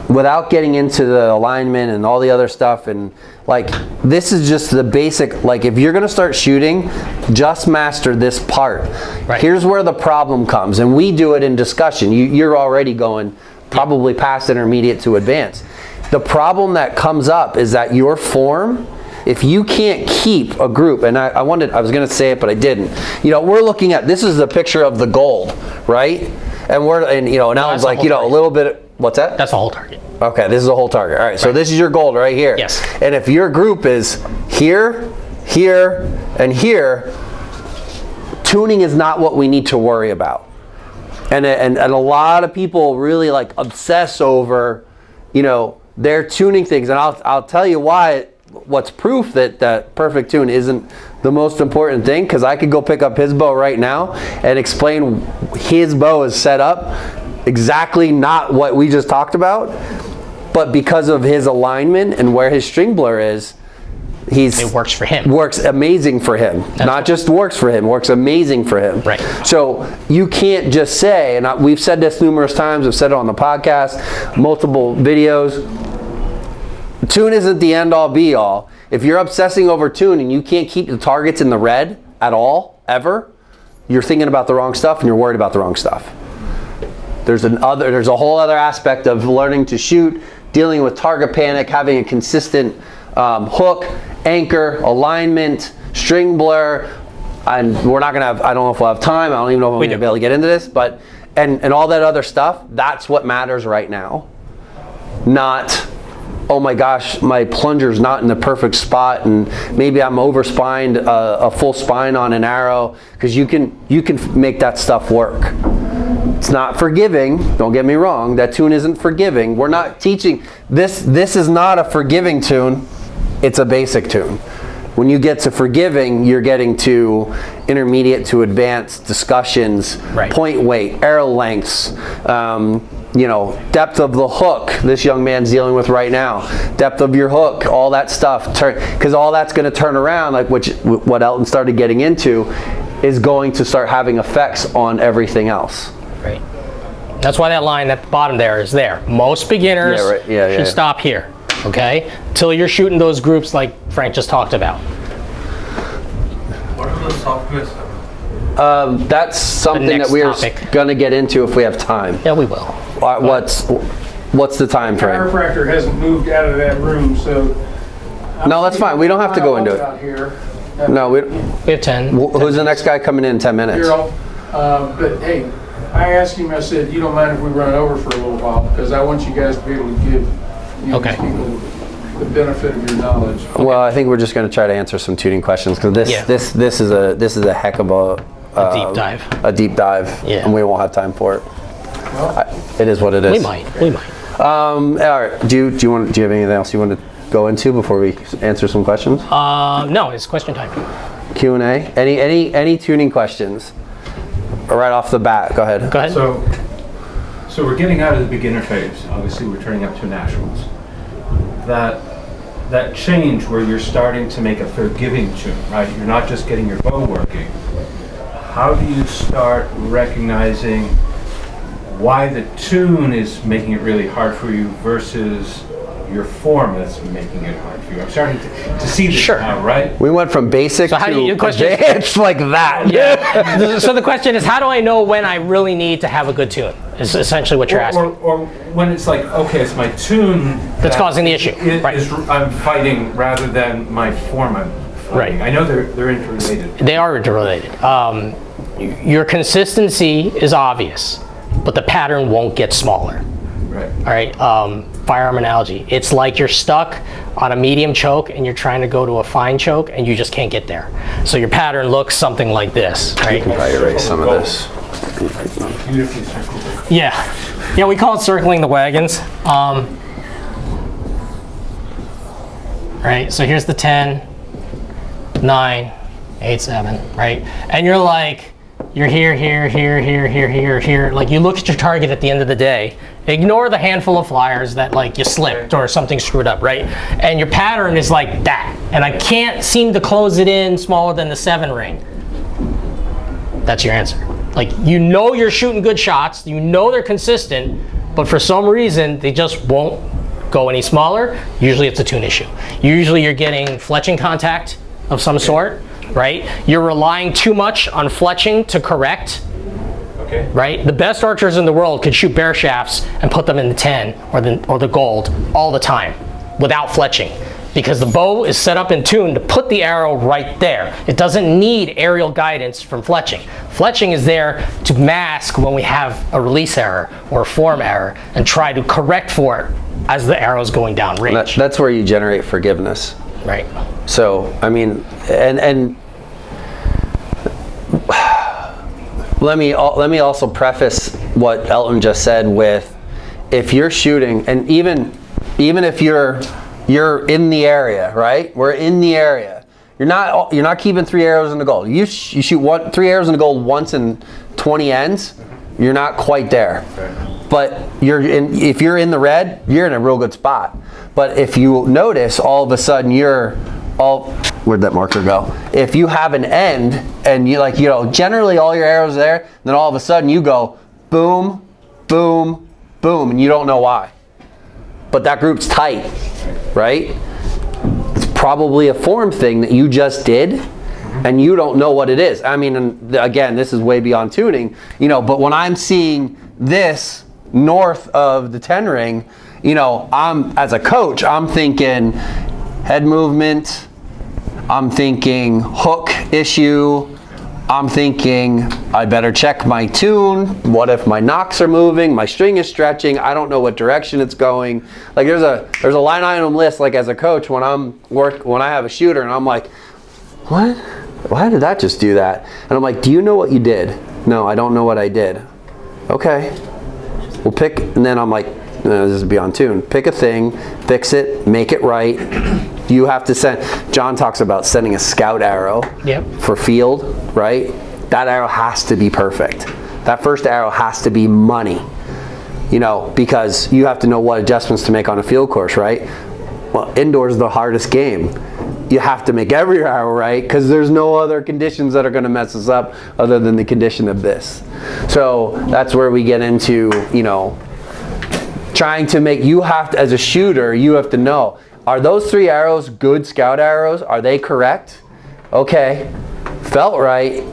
without getting into the alignment and all the other stuff, and like this is just the basic, like if you're going to start shooting, just master this part. Right. Here's where the problem comes, and we do it in discussion. You're already going probably past intermediate to advanced. The problem that comes up is that your form, if you can't keep a group, and I was going to say it, but I didn't. You know, we're looking at, this is the picture of the gold, right? And you know, now it's like, you know, a little bit. What's that? That's a whole target. Okay, this is a whole target. All right, so this is your gold right here. Yes. And if your group is here, here, and here, tuning is not what we need to worry about. And a lot of people really like obsess over, you know, their tuning things. And I'll tell you why. What's proof that perfect tune isn't the most important thing, because I could go pick up his bow right now and explain his bow is set up exactly not what we just talked about, but because of his alignment and where his string blur is, it works for him. Works amazing for him. Not just works for him, works amazing for him. Right. So you can't just say, and we've said this numerous times, I've said it on the podcast, multiple videos, tune isn't the end all be all. If you're obsessing over tune and you can't keep the targets in the red at all, ever, you're thinking about the wrong stuff and you're worried about the wrong stuff. There's a whole other aspect of learning to shoot, dealing with target panic, having a consistent hook, anchor, alignment, string blur, and we're not gonna have, I don't know if we'll have time, I don't even know if I'm gonna be able to get into this, but, and all that other stuff, that's what matters right now. Not, oh my gosh, my plunger's not in the perfect spot and maybe I'm over-spined a full spine on an arrow, because you can make that stuff work. It's not forgiving, don't get me wrong, that tune isn't forgiving. We're not teaching, this is not a forgiving tune, it's a basic tune. When you get to forgiving, you're getting to intermediate to advanced discussions, point weight, arrow lengths, you know, depth of the hook this young man's dealing with right now, depth of your hook, all that stuff, because all that's going to turn around, like what Elton started getting into, is going to start having effects on everything else. Right. That's why that line at the bottom there is there. Most beginners should stop here, okay? Until you're shooting those groups like Frank just talked about. What are the software? That's something that we're going to get into if we have time. Yeah, we will. What's the time frame? The chiropractor hasn't moved out of that room, so. No, that's fine. We don't have to go into it. No, we have 10. Who's the next guy coming in 10 minutes? But hey, I asked him, I said, you don't mind if we run over for a little while, because I want you guys to be able to give these people the benefit of your knowledge. Well, I think we're just going to try to answer some tuning questions, because this is a heck of a deep dive. A deep dive, and we won't have time for it. Well, it is what it is. We might. All right. Do you have anything else you want to go into before we answer some questions? No, it's question time. Q&A. Any tuning questions? Right off the bat, go ahead. Go ahead. So we're getting out of the beginner phase. Obviously, we're turning up to nationals. That change where you're starting to make a forgiving tune, right? You're not just getting your bow working. How do you start recognizing why the tune is making it really hard for you versus your form that's making it hard for you? I'm starting to see this now, right? We went from basic So how do you- to question- advanced like that. Yeah. So the question is, how do I know when I really need to have a good tune? Is essentially what you're asking. Or when it's like, okay, it's my tune That's causing the issue, right. I'm fighting rather than my form I'm fighting. Right. I know they're interrelated. They are interrelated. Your consistency is obvious, but the pattern won't get smaller. Right. All right. Firearm analogy. It's like you're stuck on a medium choke and you're trying to go to a fine choke and you just can't get there. So your pattern looks something like this, right? Probably erase some of this. Beautifully circled. Yeah, we call it circling the wagons. Right, so here's the 10, 9, 8, 7, right? And you're like, you're here, here, here, here, here, here, here. Like you look at your target at the end of the day, ignore the handful of flyers that like you slipped or something screwed up, right? And your pattern is like that. And I can't seem to close it in smaller than the 7 ring. That's your answer. Like, you know you're shooting good shots, you know they're consistent, but for some reason, they just won't go any smaller. Usually it's a tune issue. Usually you're getting fletching contact of some sort, right? You're relying too much on fletching to correct, Okay. right? The best archers in the world could shoot bare shafts and put them in the 10 or the gold all the time without fletching. Because the bow is set up in tune to put the arrow right there. It doesn't need aerial guidance from fletching. Fletching is there to mask when we have a release error or a form error and try to correct for it as the arrow's going down range. That's where you generate forgiveness. Right. So, I mean, and let me also preface what Elton just said with, if you're shooting, and even if you're in the area, right? We're in the area. You're not keeping 3 arrows in the goal. You shoot 3 arrows in the goal once in 20 ends. You're not quite there. But if you're in the red, you're in a real good spot. But if you notice, all of a sudden where'd that marker go? If you have an end and generally all your arrows are there, then all of a sudden you go boom, boom, boom, and you don't know why. But that group's tight, right? It's probably a form thing that you just did and you don't know what it is. I mean, and again, this is way beyond tuning, but when I'm seeing this north of the 10 ring, as a coach, I'm thinking head movement, I'm thinking hook issue, I'm thinking I better check my tune. What if my knocks are moving, my string is stretching, I don't know what direction it's going. Like there's a line item list, like as a coach when I have a shooter and I'm like, what? Why did that just do that? And I'm like, do you know what you did? No, I don't know what I did. Okay. We'll pick, and then I'm like, no, this is beyond tune. Pick a thing, fix it, make it right. You have to send, John talks about sending a scout arrow for field, right? That arrow has to be perfect. That first arrow has to be money, because you have to know what adjustments to make on a field course, right? Well, indoors is the hardest game. You have to make every arrow right because there's no other conditions that are going to mess us up other than the condition of this. So that's where we get into, trying to make, as a shooter, you have to know, are those 3 arrows good scout arrows? Are they correct? Okay, felt right,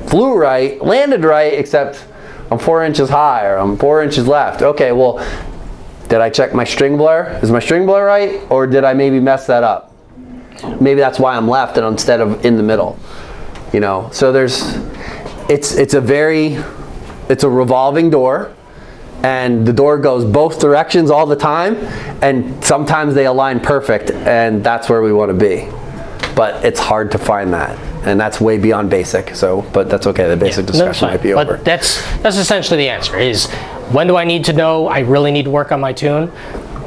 flew right, landed right, except I'm 4 inches high or I'm 4 inches left. Okay, well, did I check my string blur? Is my string blur right? Or did I maybe mess that up? Maybe that's why I'm left and instead of in the middle. So it's a revolving door. And the door goes both directions all the time, and sometimes they align perfect, and that's where we want to be. But it's hard to find that, and that's way beyond basic. But that's okay. The basic discussion might be over. But that's essentially the answer. Is when do I need to know I really need to work on my tune?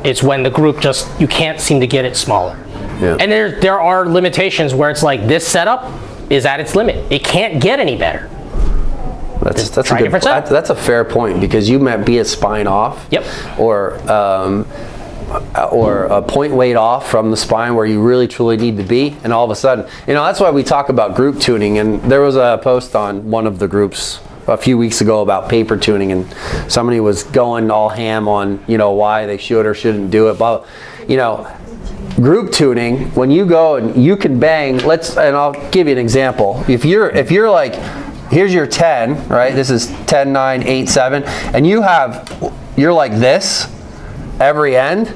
It's when the group just, you can't seem to get it smaller. Yeah. And there are limitations where it's like this setup is at its limit. It can't get any better. That's try a good. different setup. That's a fair point, because you might be a spine off. Yep. Or a point weight off from the spine where you really truly need to be, and all of a sudden, that's why we talk about group tuning. And there was a post on one of the groups a few weeks ago about paper tuning, and somebody was going all ham on why they should or shouldn't do it. But group tuning, when you go and you can bang, and I'll give you an example. If you're like, here's your 10, right? This is 10, 9, 8, 7, and you're like this every end.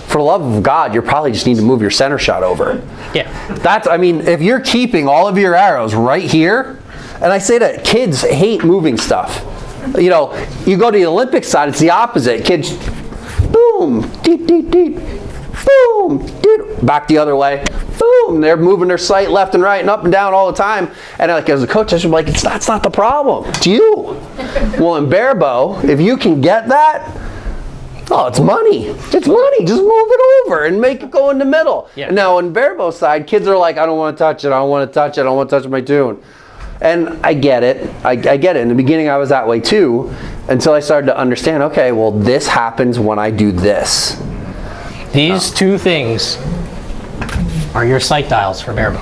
For the love of God, you probably just need to move your center shot over. Yeah. If you're keeping all of your arrows right here, and I say that kids hate moving stuff. You go to the Olympic side, it's the opposite. Kids, boom, deep, deep, deep, boom, deep, back the other way, boom. They're moving their sight left and right and up and down all the time. And as a coach, I should be like, that's not the problem. It's you. Well, in Barebow, if you can get that, oh, it's money. It's money. Just move it over and make it go in the middle. Yeah. Now, on Barebow's side, kids are like, I don't want to touch it. I don't want to touch it. I don't want to touch my tune. And I get it. I get it. In the beginning, I was that way too, until I started to understand, okay, well, this happens when I do this. These two things are your sight dials for Barebow.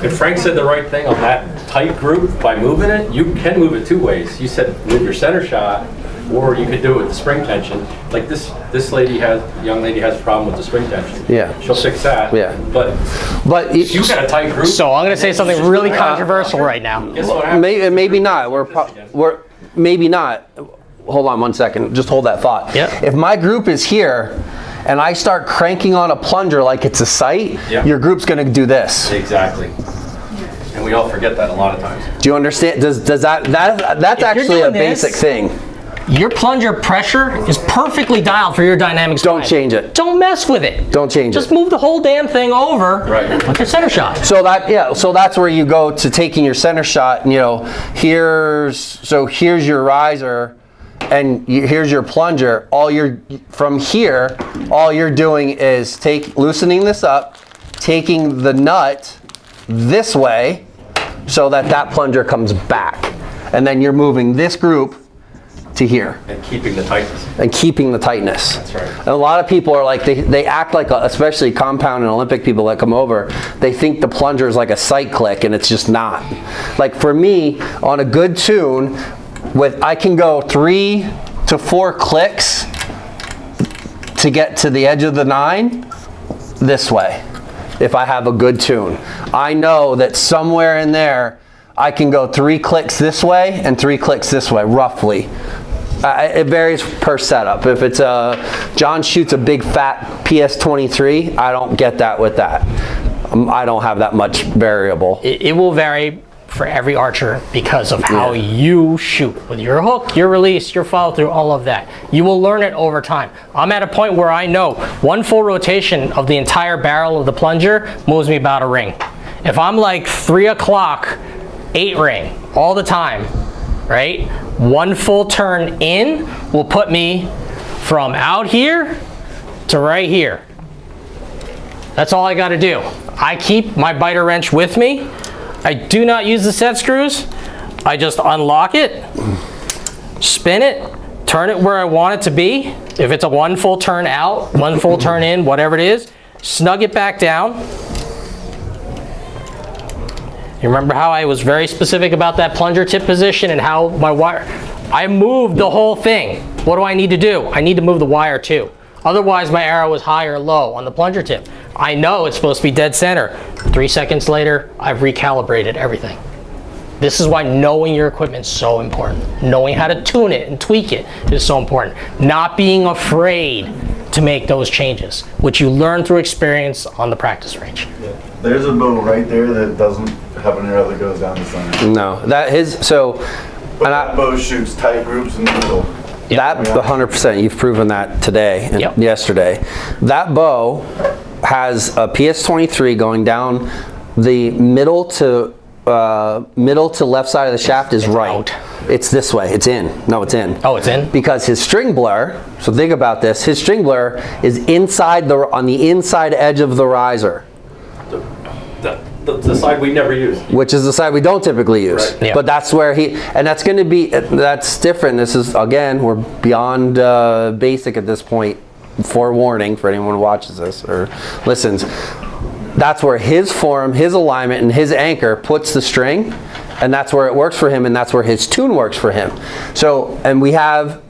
And Frank said the right thing on that tight group. By moving it, you can move it two ways. You said move your center shot, or you could do it with the spring tension. Like this young lady has a problem with the spring tension. Yeah. She'll fix that. Yeah. But you got a tight group. So I'm going to say something really controversial right now. Guess what happens? Maybe not. We're maybe not. Hold on 1 second. Just hold that thought. Yeah. If my group is here, and I start cranking on a plunger like it's a sight, Yeah. your group's going to do this. Exactly. And we all forget that a lot of times. Do you understand? That's If actually you're a doing basic this, thing. Your plunger pressure is perfectly dialed for your dynamic spine. Don't change it. Don't mess with it. Don't change Just it. move the whole damn thing over Right. with your center shot. So that's where you go to taking your center shot. And, here's your riser, and here's your plunger. From here, all you're doing is loosening this up, taking the nut this way, so that plunger comes back, and then you're moving this group to here. And keeping the tightness. That's right. And a lot of people are like, they act like, especially compound and Olympic people that come over, they think the plunger is like a sight click, and it's just not. Like for me, on a good tune, I can go 3 to 4 clicks to get to the edge of the 9 this way. If I have a good tune, I know that somewhere in there, I can go 3 clicks this way and 3 clicks this way, roughly. It varies per setup. If it's John shoots a big fat PS23, I don't get that with that. I don't have that much variable. It will vary for every archer because of how you shoot. With your hook, your release, your follow through, all of that. You will learn it over time. I'm at a point where I know one full rotation of the entire barrel of the plunger moves me about a ring. If I'm like 3 o'clock, 8 ring all the time, right? One full turn in will put me from out here to right here. That's all I got to do. I keep my biter wrench with me. I do not use the set screws. I just unlock it, spin it, turn it where I want it to be. If it's a 1 full turn out, 1 full turn in, whatever it is, snug it back down. You remember how I was very specific about that plunger tip position and how my wire, I moved the whole thing. What do I need to do? I need to move the wire too. Otherwise my arrow is high or low on the plunger tip. I know it's supposed to be dead center. 3 seconds later, I've recalibrated everything. This is why knowing your equipment is so important. Knowing how to tune it and tweak it is so important. Not being afraid to make those changes, which you learn through experience on the practice range. There's a bow right there that doesn't have an arrow that goes down the center. No, But that bow shoots tight groups in the middle. That 100%, you've proven that today and yesterday. That bow has a PS23 going down the middle to middle to left side of the shaft is right. out. It's this way. It's in. No, it's in. Oh, it's in? Because his string blur, so think about this, his string blur is on the inside edge of the riser, The side we never use. which is the side we don't typically use. Right. Yeah. But that's where that's going to be, that's different. This is, again, we're beyond basic at this point. Forewarning for anyone who watches this or listens. That's where his form, his alignment, and his anchor puts the string, and that's where it works for him, and that's where his tune works for him. So, and we have,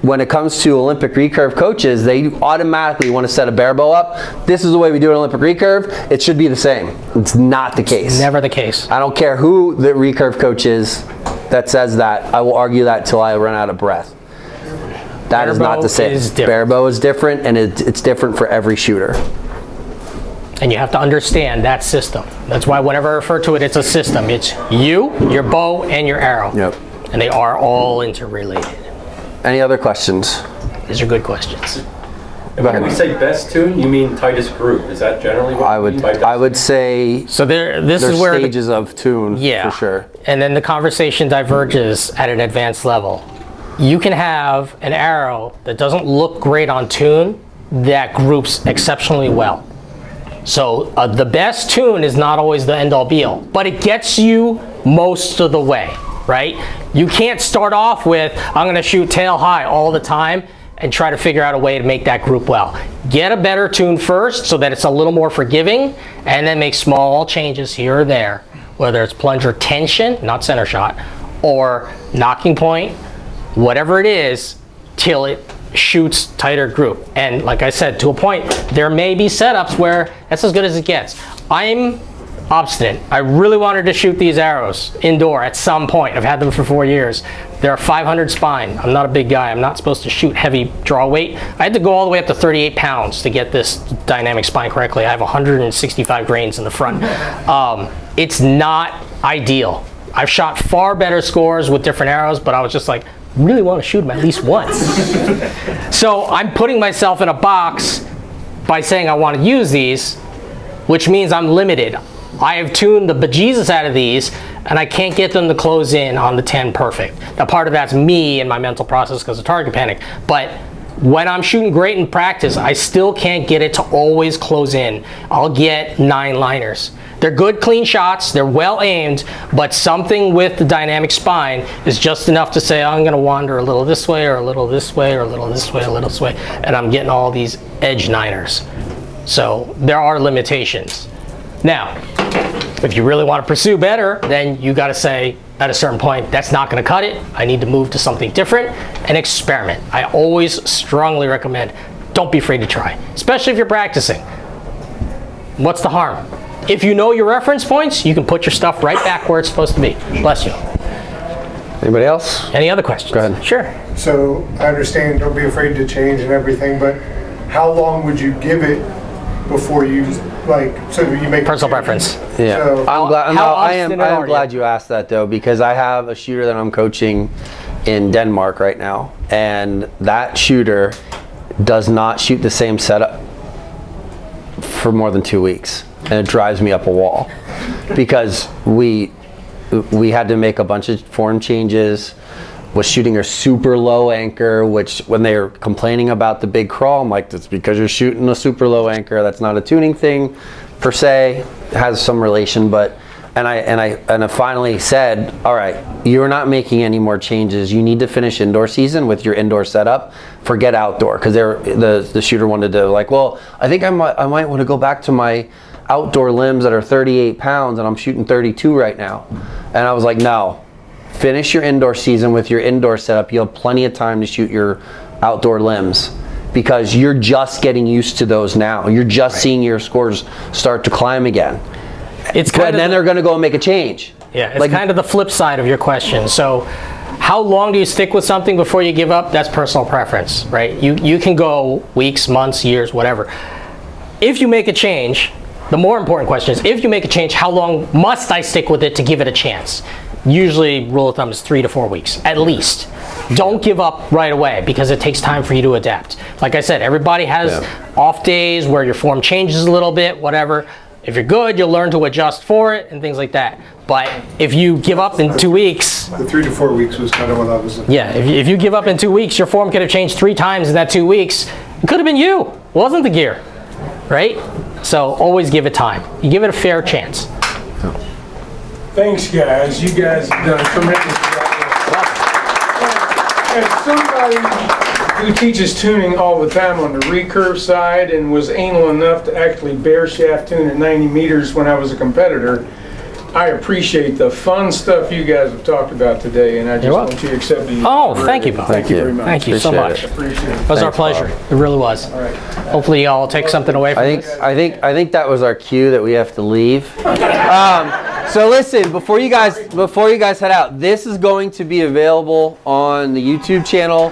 when it comes to Olympic recurve coaches, they automatically want to set a barebow up. This is the way we do an Olympic recurve. It should be the same. It's not the case. Never the case. I don't care who the recurve coach is that says that. I will argue that till I run out of breath. That is not the same. Barebow is different, and it's different for every shooter. And you have to understand that system. That's why whenever I refer to it, it's a system. It's you, your bow, and your arrow. Yep. And they are all interrelated. Any other questions? These are good questions. And when we say best tune, you mean tightest group. Is that generally what I we mean by best? would say So this there's is where stages of tune, yeah, for sure. And then the conversation diverges at an advanced level. You can have an arrow that doesn't look great on tune that groups exceptionally well. So the best tune is not always the end all be all, but it gets you most of the way, right? You can't start off with, I'm gonna shoot tail high all the time and try to figure out a way to make that group well. Get a better tune first so that it's a little more forgiving, and then make small changes here or there, whether it's plunger tension, not center shot, or knocking point, whatever it is, till it shoots tighter group. And like I said, to a point, there may be setups where that's as good as it gets. I'm obstinate. I really wanted to shoot these arrows indoor at some point. I've had them for 4 years. They're a 500 spine. I'm not a big guy. I'm not supposed to shoot heavy draw weight. I had to go all the way up to 38 pounds to get this dynamic spine correctly. I have 165 grains in the front. It's not ideal. I've shot far better scores with different arrows, but I was just like, really want to shoot them at least once. So I'm putting myself in a box by saying I want to use these, which means I'm limited. I have tuned the bejesus out of these, and I can't get them to close in on the 10 perfect. Now part of that's me and my mental process because of target panic, but when I'm shooting great in practice, I still can't get it to always close in. I'll get 9 liners. They're good, clean shots, they're well aimed, but something with the dynamic spine is just enough to say, I'm gonna wander a little this way, or a little this way, or a little this way, a little this way, and I'm getting all these edge niners. So there are limitations. Now, if you really want to pursue better, then you got to say at a certain point, that's not going to cut it. I need to move to something different and experiment. I always strongly recommend, don't be afraid to try, especially if you're practicing. What's the harm? If you know your reference points, you can put your stuff right back where it's supposed to be. Bless you. Anybody else? Any other questions? Go ahead. Sure. So I understand, don't be afraid to change and everything, but how long would you give it before you, like, so you make Personal preference. Yeah, So- I'm glad. How No, I am obstinate are you? glad you asked that though, because I have a shooter that I'm coaching in Denmark right now, and that shooter does not shoot the same setup for more than 2 weeks, and it drives me up a wall because we had to make a bunch of form changes. Was shooting a super low anchor, which when they were complaining about the big crawl, I'm like, that's because you're shooting a super low anchor. That's not a tuning thing per se. It has some relation, but and I finally said, all right, you're not making any more changes. You need to finish indoor season with your indoor setup. Forget outdoor, because the shooter wanted to, like, well, I think I might want to go back to my outdoor limbs that are 38 pounds and I'm shooting 32 right now. And I was like, no. Finish your indoor season with your indoor setup. You'll have plenty of time to shoot your outdoor limbs because you're just getting used to those now. You're just seeing your scores start to climb again. And then they're going to go and make a change. Yeah, it's kind of the flip side of your question. So how long do you stick with something before you give up? That's personal preference, right? You can go weeks, months, years, whatever. If you make a change, the more important question is, if you make a change, how long must I stick with it to give it a chance? Usually, rule of thumb is 3 to 4 weeks, at least. Don't give up right away because it takes time for you to adapt. Like I said, everybody has off days where your form changes a little bit, whatever. If you're good, you'll learn to adjust for it and things like that. But if you give up in 2 weeks, The 3 to 4 weeks was kind of what I was. yeah, if you give up in 2 weeks, your form could have changed 3 times in that 2 weeks. It could have been you. It wasn't the gear, right? So always give it time. You give it a fair chance. Thanks, guys. You guys have done a tremendous job. As somebody who teaches tuning all the time on the recurve side and was anal enough to actually bare shaft tune at 90 meters when I was a competitor, I appreciate the fun stuff you guys have talked about today, and I just want you to accept the. Oh, thank you, Bob. Thank you very much. Thank you so much. Appreciate It Appreciate it. was our Thanks, pleasure. It really was. All right. Hopefully y'all take something away from this. I think that was our cue that we have to leave. So listen, before you guys head out, this is going to be available on the YouTube channel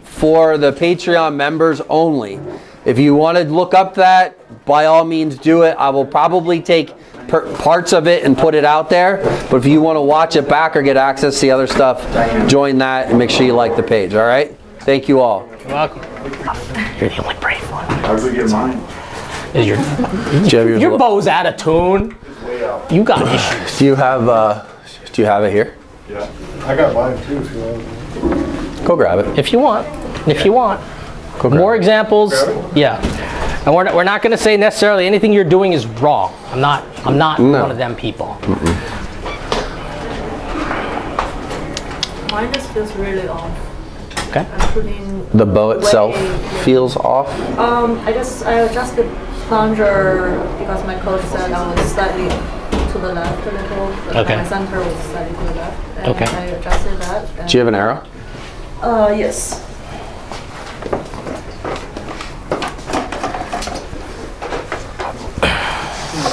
for the Patreon members only. If you want to look up that, by all means do it. I will probably take parts of it and put it out there. But if you want to watch it back or get access to the other stuff, join that and make sure you like the page. All right? Thank you all. You're welcome. You're the only brave one. How'd we get mine? Your bow's out of tune. You got issues. Do you have it here? Yeah. I got mine too, if you want. Go grab it. If you want. If you want. Go grab More it. examples. Yeah. And we're not going to say necessarily anything you're doing is wrong. I'm not No. one of them people. Mine just feels really off. Okay. I'm putting The bow itself feels off. I adjusted plunger because my coach said I was slightly to the left a little. But Okay. My center was slightly to the left. And Okay. I adjusted that. And, Do you have an arrow? yes.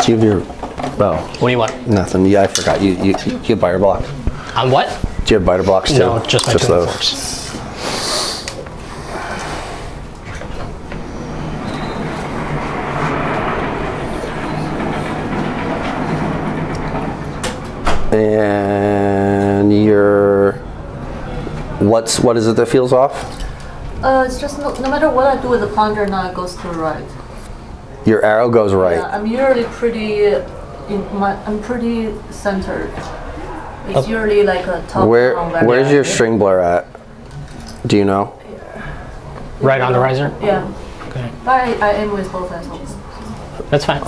Do you have your bow? What do you want? Nothing. Yeah, I forgot. You have biter blocks. On what? Do you have biter blocks too? No, just my tuning those. forks. And what is it that feels off? It's just no matter what I do with the plunger now, it goes to the right. Your arrow goes right. Yeah, I'm usually I'm pretty centered. It's usually like a top down. Where's your string blur at? Do you know? Right on the riser? Yeah. Okay. But I aim with both vessels. That's fine.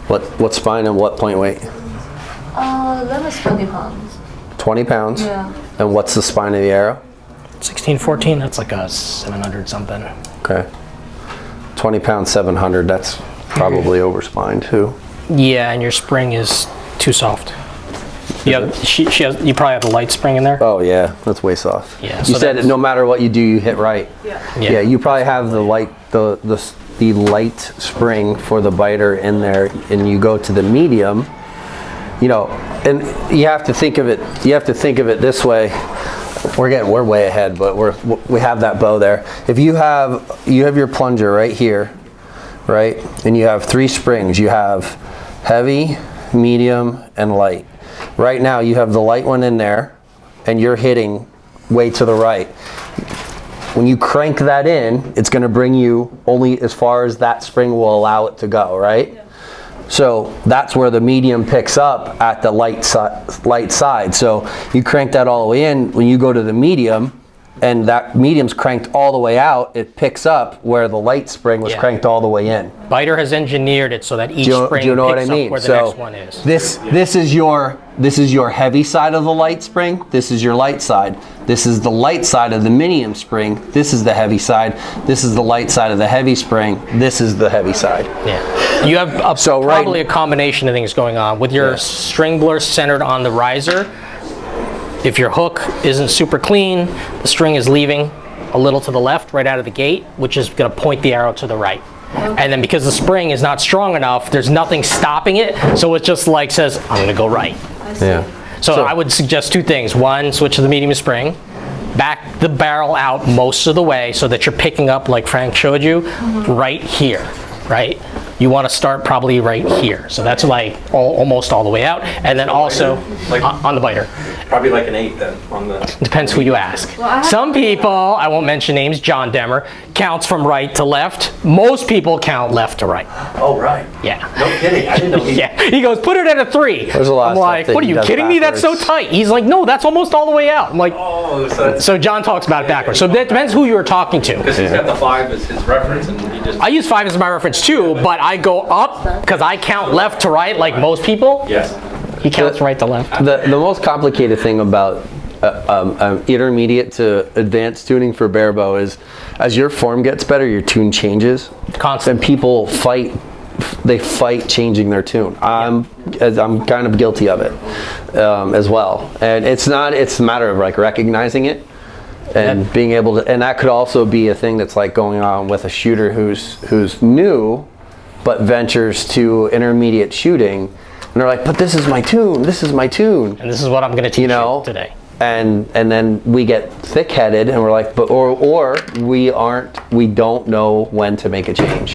What spine and what point weight? That was 20 pounds. 20 pounds? Yeah. And what's the spine of the arrow? 1614, that's like a 700 something. Okay. 20 pounds, 700, that's probably over spine too. Yeah, and your spring is too soft. You probably have the light spring in there? Oh yeah, that's way soft. Yeah, You so said that's- no matter what you do, you hit right. Yeah. Yeah, you probably have the light light spring for the biter in there, and you go to the medium. You know, and you have to think of it. You have to think of it this way. We're way ahead, but we have that bow there. If you have your plunger right here, right, and you have 3 springs. You have heavy, medium, and light. Right now, you have the light one in there, and you're hitting way to the right. When you crank that in, it's going to bring you only as far as that spring will allow it to go, right? Yeah. So that's where the medium picks up at the light side. So you crank that all the way in. When you go to the medium, and that medium's cranked all the way out, it picks up where the light spring was cranked all the way in. Biter has engineered it so that each spring do you know what picks I mean? up where the So next one is. This is your heavy side of the light spring. This is your light side. This is the light side of the medium spring. This is the heavy side. This is the light side of the heavy spring. This is the heavy side. Yeah. You have probably a combination of things going on. With your string blur centered on the riser, if your hook isn't super clean, the string is leaving a little to the left right out of the gate, which is going to point the arrow to the right. And then because the spring is not strong enough, there's nothing stopping it, so it just like says, I'm going to go right. I see. Yeah. So I would suggest 2 things. One, switch to the medium spring. Back the barrel out most of the way so that you're picking up, like Frank showed you, right here, right? You want to start probably right here. So that's like almost all the way out. And then also on the biter. Probably like an 8 then on the. Depends who you ask. Well, I have- Some people, I won't mention names, John Demmer, counts from right to left. Most people count left to right. Oh, right. Yeah. No kidding. I didn't know he. Yeah. He goes, put it at a 3. There's a lot I'm of stuff like, that what are he you does kidding me? That's so backwards. tight. He's like, no, that's almost all the way out. I'm like, Oh, so that's. so John talks about it backwards. So that depends who you're talking to. Because he's got the 5 as his reference and he just. I use 5 as my reference too, but I go up because I count left to right like most people. Yes. He counts right to left. The most complicated thing about intermediate to advanced tuning for Barebow is, as your form gets better, your tune changes. Constant. And people fight. They fight changing their tune. I'm kind of guilty of it as well. And it's a matter of like recognizing it and being able to. And that could also be a thing that's like going on with a shooter who's new, but ventures to intermediate shooting. And they're like, but this is my tune. This is my tune. And this is what I'm going to teach you today. And then we get thick-headed and we're like, but or we don't know when to make a change.